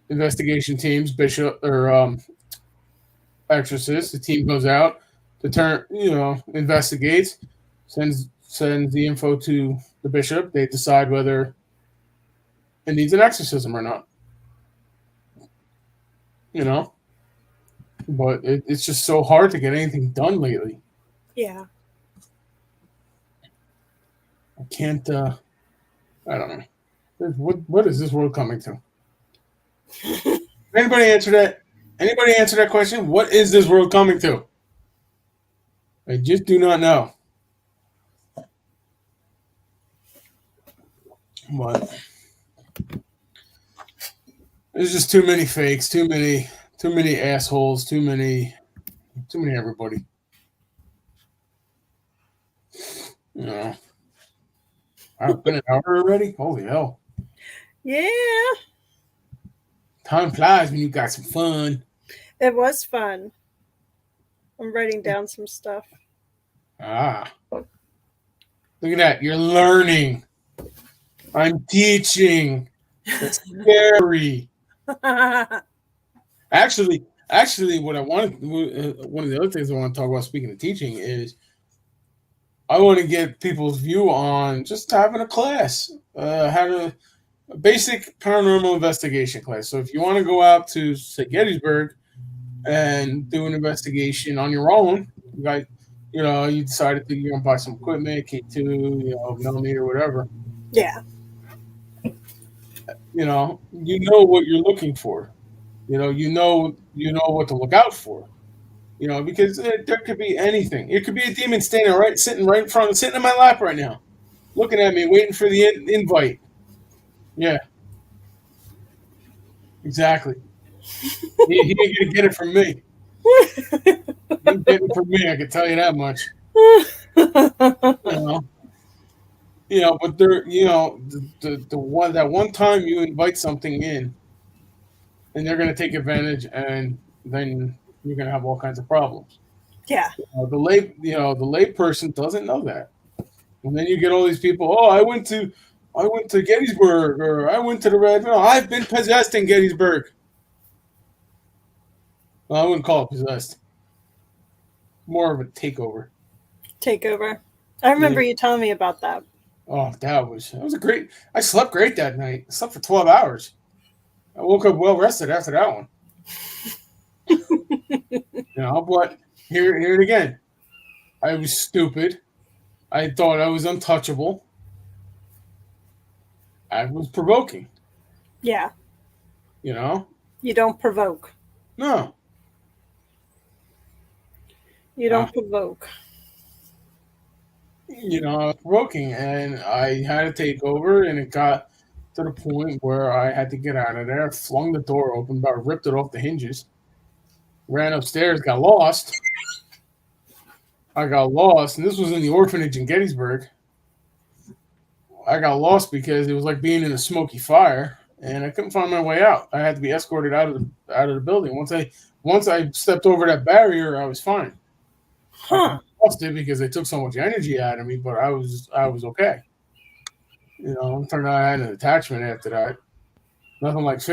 Speaker 1: investigation teams, bishop or exorcists. The team goes out to investigates, sends the info to the bishop. They decide whether it needs an exorcism or not. But it's just so hard to get anything done lately.
Speaker 2: Yeah.
Speaker 1: I can't. I don't know. What is this world coming to? Anybody answer that? Anybody answer that question? What is this world coming to? I just do not know. But there's just too many fakes, too many Too many assholes. Too many everybody. You know. I've been an hour already. Holy hell!
Speaker 2: Yeah,
Speaker 1: Time flies when you got some fun.
Speaker 2: it was fun. I'm writing down some stuff.
Speaker 1: Ah, look at that! You're learning. I'm teaching. That's scary. Actually, what I wanted, one of the other things I want to talk about, speaking of teaching, is I want to get people's view on just having a class, having a basic paranormal investigation class. So if you want to go out to, say, Gettysburg and do an investigation on your own, you decided that you're going to buy some equipment, K2, millimeter, whatever.
Speaker 2: Yeah,
Speaker 1: You know what you're looking for. You know what to look out for. Because there could be anything. It could be a demon sitting right in front, sitting in my lap right now, looking at me, waiting for the invite. Yeah, exactly. He ain't gonna get it from me. He ain't getting it from me. I can tell you that much. You know, But there, the one time you invite something in, and they're gonna take advantage, and then you're gonna have all kinds of problems.
Speaker 2: yeah.
Speaker 1: The lay person doesn't know that. And then you get all these people. Oh, I went to Gettysburg, or I went to the Red. No, I've been possessed in Gettysburg. Well, I wouldn't call it possessed. More of a takeover.
Speaker 2: Takeover. I remember
Speaker 1: Yeah.
Speaker 2: you telling me about that.
Speaker 1: Oh, that was a great. I slept great that night. I slept for 12 hours. I woke up well rested after that one. But here it again. I was stupid. I thought I was untouchable. I was provoking.
Speaker 2: Yeah,
Speaker 1: You know?
Speaker 2: you don't provoke.
Speaker 1: No.
Speaker 2: You
Speaker 1: Uh,
Speaker 2: don't provoke.
Speaker 1: I was provoking, and I had to take over, and it got to the point where I had to get out of there. I flung the door open, about ripped it off the hinges, ran upstairs, got lost. I got lost, and this was in the orphanage in Gettysburg. I got lost because it was like being in a smoky fire, and I couldn't find my way out. I had to be escorted out of the building. Once I stepped over that barrier, I was fine.
Speaker 2: Huh.
Speaker 1: I lost it because they took so much energy out of me, but I was okay. Turned out I had an attachment after that. Nothing like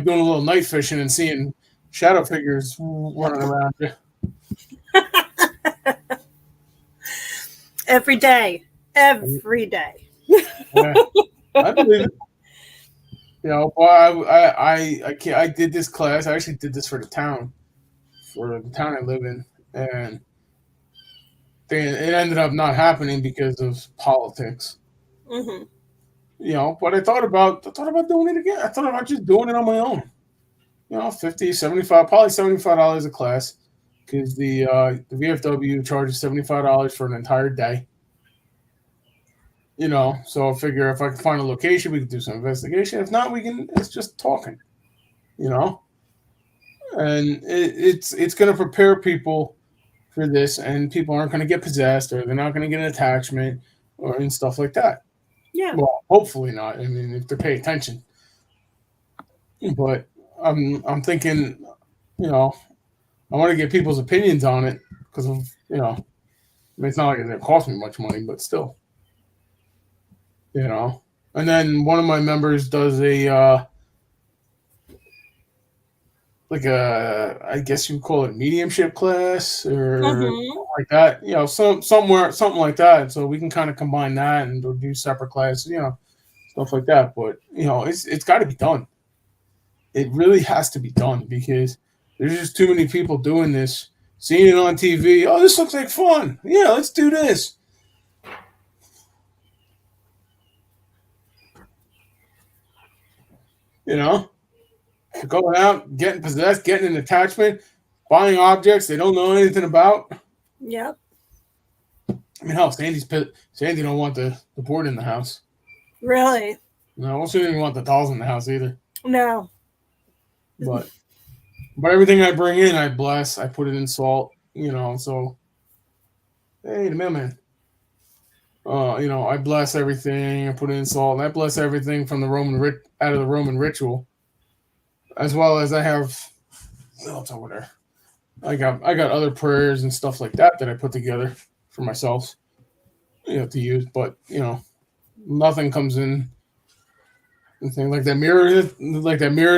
Speaker 1: doing a little night fishing and seeing shadow figures running around you.
Speaker 2: Every day. Every day.
Speaker 1: Yeah, I believe it. Well, I did this class. I actually did this for the town I live in, and it ended up not happening because of politics.
Speaker 2: Mm-hmm.
Speaker 1: But I thought about doing it again. I thought about just doing it on my own. 50, 75, probably $75 a class, because the VFW charges $75 for an entire day. So I figure if I can find a location, we can do some investigation. If not, it's just talking. And it's going to prepare people for this, and people aren't going to get possessed, or they're not going to get an attachment, and stuff like that.
Speaker 2: Yeah.
Speaker 1: Well, hopefully not. I mean, if they pay attention. But I'm thinking, I want to get people's opinions on it, because of I mean, it's not like it's going to cost me much money, but still, And then one of my members does I guess you would call it a mediumship class, or
Speaker 2: Mm-hmm.
Speaker 1: like that. Something like that. So we can kind of combine that and do separate classes, stuff like that. But it's got to be done. It really has to be done, because there's just too many people doing this, seeing it on TV. Oh, this looks like fun. Yeah, let's do this. Going out, getting possessed, getting an attachment, buying objects they don't know anything about.
Speaker 2: Yep.
Speaker 1: I mean, hell, Sandy don't want the board in the house.
Speaker 2: Really?
Speaker 1: No, she didn't want the dolls in the house either.
Speaker 2: No.
Speaker 1: But But everything I bring in, I bless. I put it in salt. So hey, the mailman. I bless everything. I put it in salt, and I bless everything from the out of the Roman ritual, as well as I have. Oh, it's over there. I got other prayers and stuff like that I put together for myself, to use. But nothing comes in. Anything like that mirror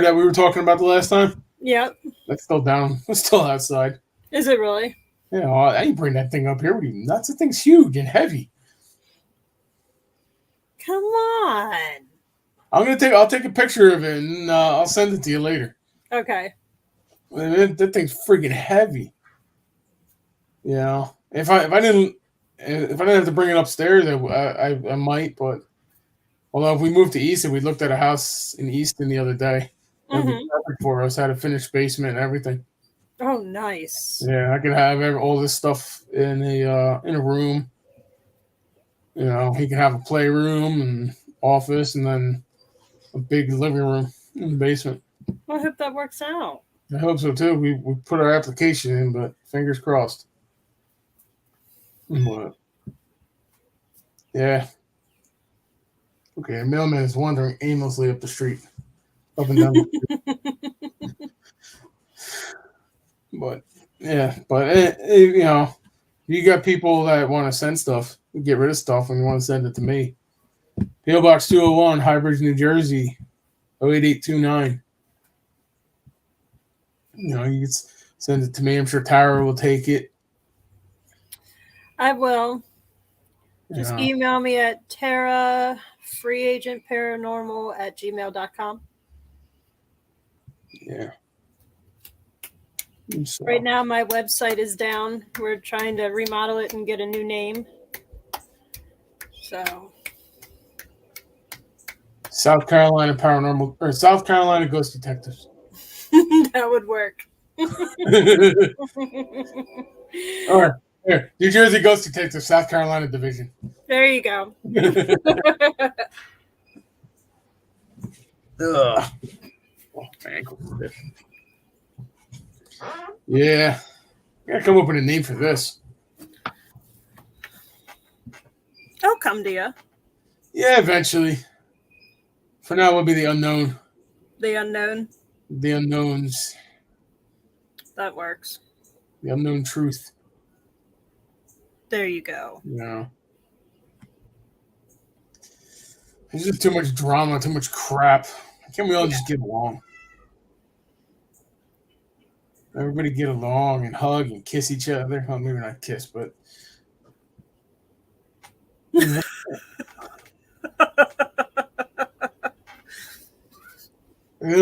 Speaker 1: that we were talking about the last time.
Speaker 2: Yep.
Speaker 1: That's still down. It's still outside.
Speaker 2: Is it really?
Speaker 1: I ain't bring that thing up here. What are you nuts? That thing's huge and heavy.
Speaker 2: Come on.
Speaker 1: I'll take a picture of it and I'll send it to you later.
Speaker 2: Okay.
Speaker 1: That thing's freaking heavy. If I didn't have to bring it upstairs, I might. But although if we moved to Easton, we looked at a house in Easton the other day. That'd be perfect for us. Had a finished basement and everything.
Speaker 2: Oh, nice.
Speaker 1: Yeah, I could have all this stuff in a room. He can have a playroom and office, and then a big living room in the basement.
Speaker 2: I hope that works out.
Speaker 1: I hope so too. We put our application in, but fingers crossed. But yeah. Okay, a mailman is wandering aimlessly up the street, up and down the street. But you got people that want to send stuff, get rid of stuff, and you want to send it to me. PO Box 201, Highbridge, New Jersey, 08829. You can send it to me. I'm sure Tara will take it.
Speaker 2: I will. Just email me at tarafreeagentparanormal@gmail.com.
Speaker 1: Yeah. So.
Speaker 2: Right now, my website is down. We're trying to remodel it and get a new name. So.
Speaker 1: South Carolina Paranormal, or South Carolina Ghost Detectives.
Speaker 2: That would work.
Speaker 1: All right. Here, New Jersey Ghost Detectives, South Carolina Division.
Speaker 2: There you go.
Speaker 1: Ugh. Oh, my ankle. Yeah. I gotta come up with a name for this.
Speaker 2: I'll come to you.
Speaker 1: Yeah, eventually. For now, we'll be the unknown.
Speaker 2: The unknown.
Speaker 1: The unknowns.
Speaker 2: That works.
Speaker 1: The unknown truth.
Speaker 2: There you go.
Speaker 1: Yeah. There's just too much drama, too much crap. Can't we all just get along? Everybody get along and hug and kiss each other. Well, maybe not kiss, but. The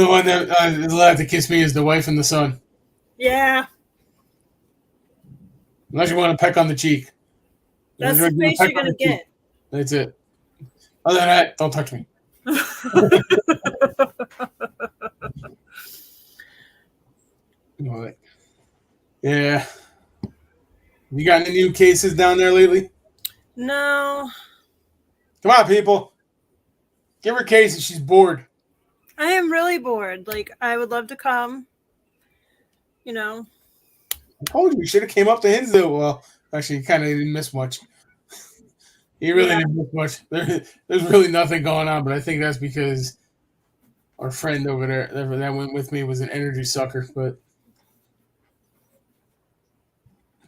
Speaker 1: one that is allowed to kiss me is the wife and the son.
Speaker 2: Yeah.
Speaker 1: Unless you want to peck on the cheek.
Speaker 2: That's the face you're going to get.
Speaker 1: That's it. Other than that, don't touch me. Yeah. You got any new cases down there lately?
Speaker 2: No.
Speaker 1: Come on, people. Give her cases. She's bored.
Speaker 2: I am really bored. I would love to come.
Speaker 1: I told you we should have came up to Hinsdale. Well, actually, you kind of didn't miss much. You really didn't miss much. There's really nothing going on, but I think that's because our friend over there that went with me was an energy sucker. But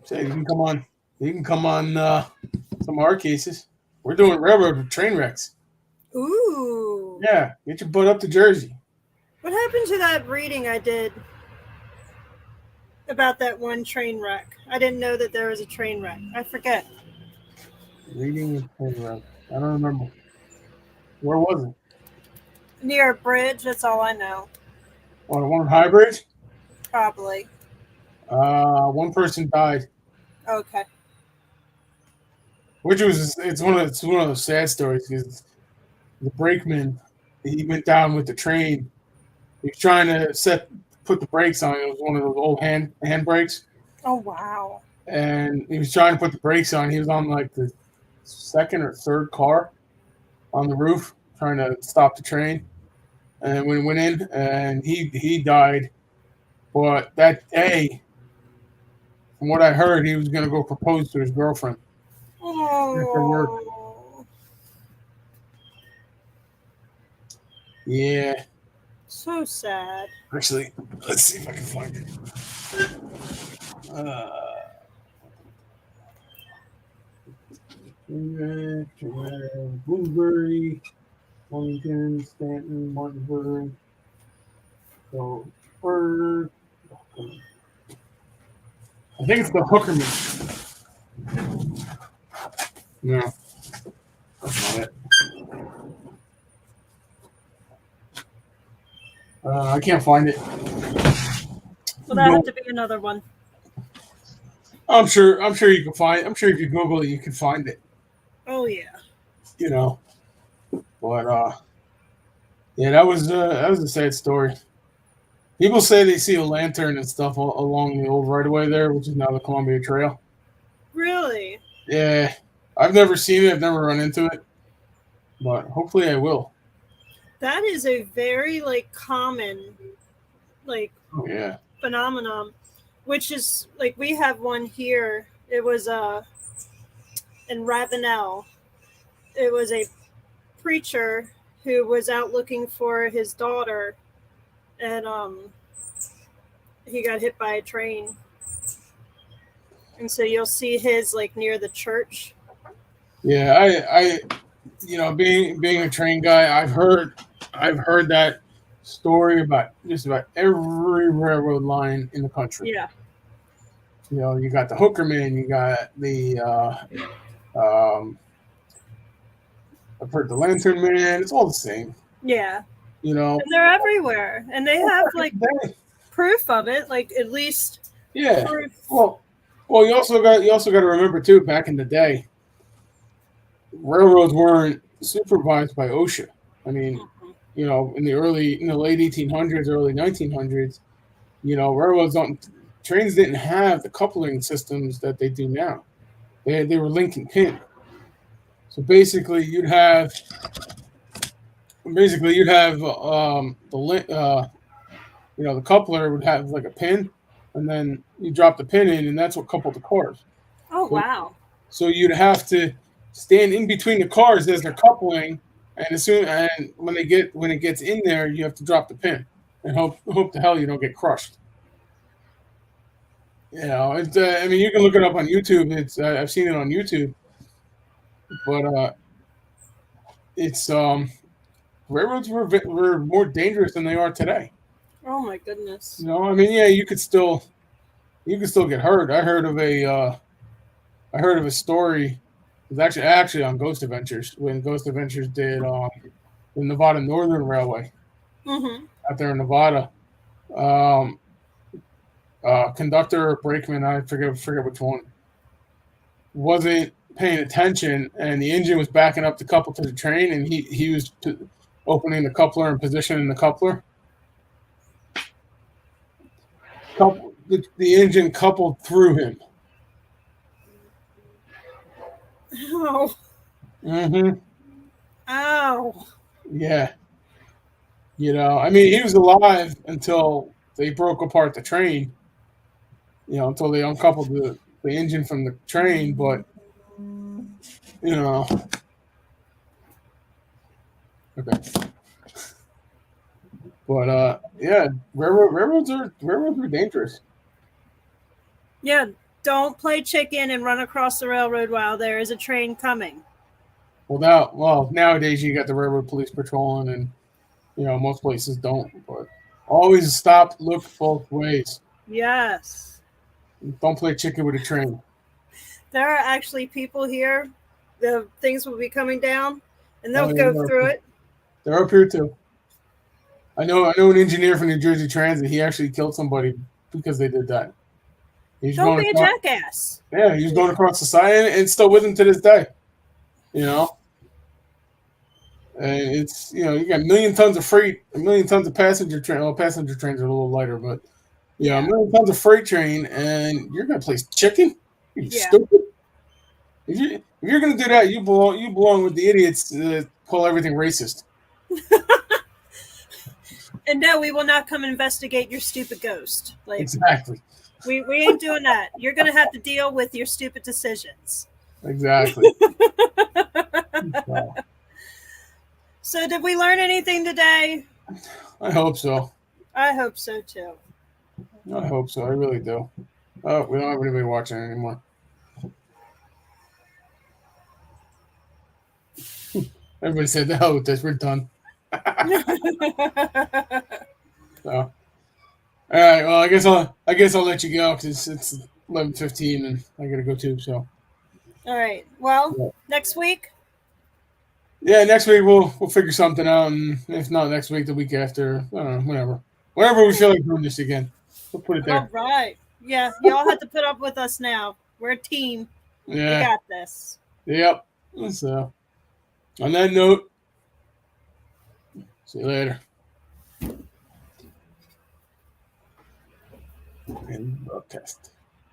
Speaker 1: say you can come on. You can come on some of our cases. We're doing railroad train wrecks.
Speaker 2: Ooh.
Speaker 1: Yeah, get your butt up to Jersey.
Speaker 2: What happened to that reading I did about that one train wreck? I didn't know that there was a train wreck. I forget.
Speaker 1: Reading a train wreck. I don't remember. Where was it?
Speaker 2: Near a bridge. That's all I know.
Speaker 1: On the one on High Bridge?
Speaker 2: Probably.
Speaker 1: One person died.
Speaker 2: Okay.
Speaker 1: It's one of those sad stories because the brakeman, he went down with the train. He was trying to put the brakes on. It was one of those old hand brakes.
Speaker 2: Oh wow!
Speaker 1: And he was trying to put the brakes on. He was on the second or third car on the roof trying to stop the train. And when he went in, and he died But that day, from what I heard, he was going to go propose to his girlfriend after work.
Speaker 2: Oh,
Speaker 1: Yeah.
Speaker 2: so sad.
Speaker 1: Actually, let's see if I can find it. Bloomsbury, Wellington, Stanton, Martinsburg. So, I think it's the Hookerman. No, that's not it. I can't find it.
Speaker 2: Well, that had to be another one.
Speaker 1: I'm sure. I'm sure you can find. I'm sure if you Google it, you can find it.
Speaker 2: Oh yeah.
Speaker 1: You know, but yeah, that was a sad story. People say they see a lantern and stuff along the old right of way there, which is now the Columbia Trail.
Speaker 2: Really?
Speaker 1: Yeah, I've never seen it. I've never run into it, but hopefully I will.
Speaker 2: That is a very like common like
Speaker 1: Oh, yeah.
Speaker 2: phenomenon, which is like we have one here. It was in Ravenel. It was a preacher who was out looking for his daughter, and he got hit by a train. And so you'll see his like near the church.
Speaker 1: Yeah, I being a train guy, I've heard that story about just about every railroad line in the country.
Speaker 2: Yeah.
Speaker 1: You know, you got the Hookerman, you got the um, I've heard the Lantern Man. It's all the same.
Speaker 2: Yeah.
Speaker 1: You know,
Speaker 2: And they're everywhere. And they have like proof of it, like at least
Speaker 1: yeah.
Speaker 2: proof.
Speaker 1: Well, you also got to remember too. Back in the day, railroads weren't supervised by OSHA. I mean, you know, in the late 1800s, early 1900s, you know, trains didn't have the coupling systems that they do now. They were link and pin. So basically, you'd have the coupler would have like a pin, and then you drop the pin in, and that's what coupled the cars.
Speaker 2: Oh wow.
Speaker 1: So you'd have to stand in between the cars as they're coupling, and when it gets in there, you have to drop the pin and hope to hell you don't get crushed. You know, I mean, you can look it up on YouTube. I've seen it on YouTube, but it's railroads were more dangerous than they are today.
Speaker 2: Oh my goodness.
Speaker 1: You know, I mean, yeah, you could still get hurt. I heard of a story. It was actually on Ghost Adventures when Ghost Adventures did the Nevada Northern Railway out there in Nevada. Conductor or brakeman, I forget which one, wasn't paying attention, and the engine was backing up the couple to the train, and he was opening the coupler and positioning the coupler. The engine coupled through him.
Speaker 2: Ow.
Speaker 1: Mm-hmm.
Speaker 2: Ow.
Speaker 1: Yeah. You know, I mean, he was alive until they broke apart the train. You know, until they uncoupled the engine from the train, but you know. Okay. But yeah, railroads are dangerous.
Speaker 2: Yeah, don't play chicken and run across the railroad while there is a train coming.
Speaker 1: Well, nowadays you got the railroad police patrolling, and you know most places don't. But always stop, look both ways.
Speaker 2: Yes.
Speaker 1: Don't play chicken with a train.
Speaker 2: There are actually people here. The things will be coming down, and they'll go through it.
Speaker 1: They're up here too. I know an engineer from New Jersey Transit. He actually killed somebody because they did that.
Speaker 2: Don't be a jackass.
Speaker 1: Yeah, he was going across the side, and it's still with him to this day. You know, and it's you got a million tons of freight, a million tons of passenger train. Well, passenger trains are a little lighter, but a million tons of freight train, and you're gonna place chicken? You stupid! If you're gonna do that, you belong with the idiots that call everything racist.
Speaker 2: And no, we will not come investigate your stupid ghost. Like,
Speaker 1: Exactly.
Speaker 2: we ain't doing that. You're going to have to deal with your stupid decisions.
Speaker 1: Exactly.
Speaker 2: So, did we learn anything today?
Speaker 1: I hope so.
Speaker 2: I hope so too.
Speaker 1: I hope so. I really do. Oh, we don't have anybody watching anymore. Everybody said the hell with this. We're done. So, all right. Well, I guess I'll let you go because it's 11:15 and I gotta go too. So.
Speaker 2: All right. Well,
Speaker 1: Yeah.
Speaker 2: next week.
Speaker 1: Yeah, next week we'll figure something out, and if not next week, the week after, I don't know, whenever we feel like doing this again, we'll put it
Speaker 2: All
Speaker 1: there.
Speaker 2: right. Yeah, y'all have to put up with us now. We're a team. We
Speaker 1: Yeah.
Speaker 2: got this.
Speaker 1: Yep. So, on that note, see you later. And broadcast.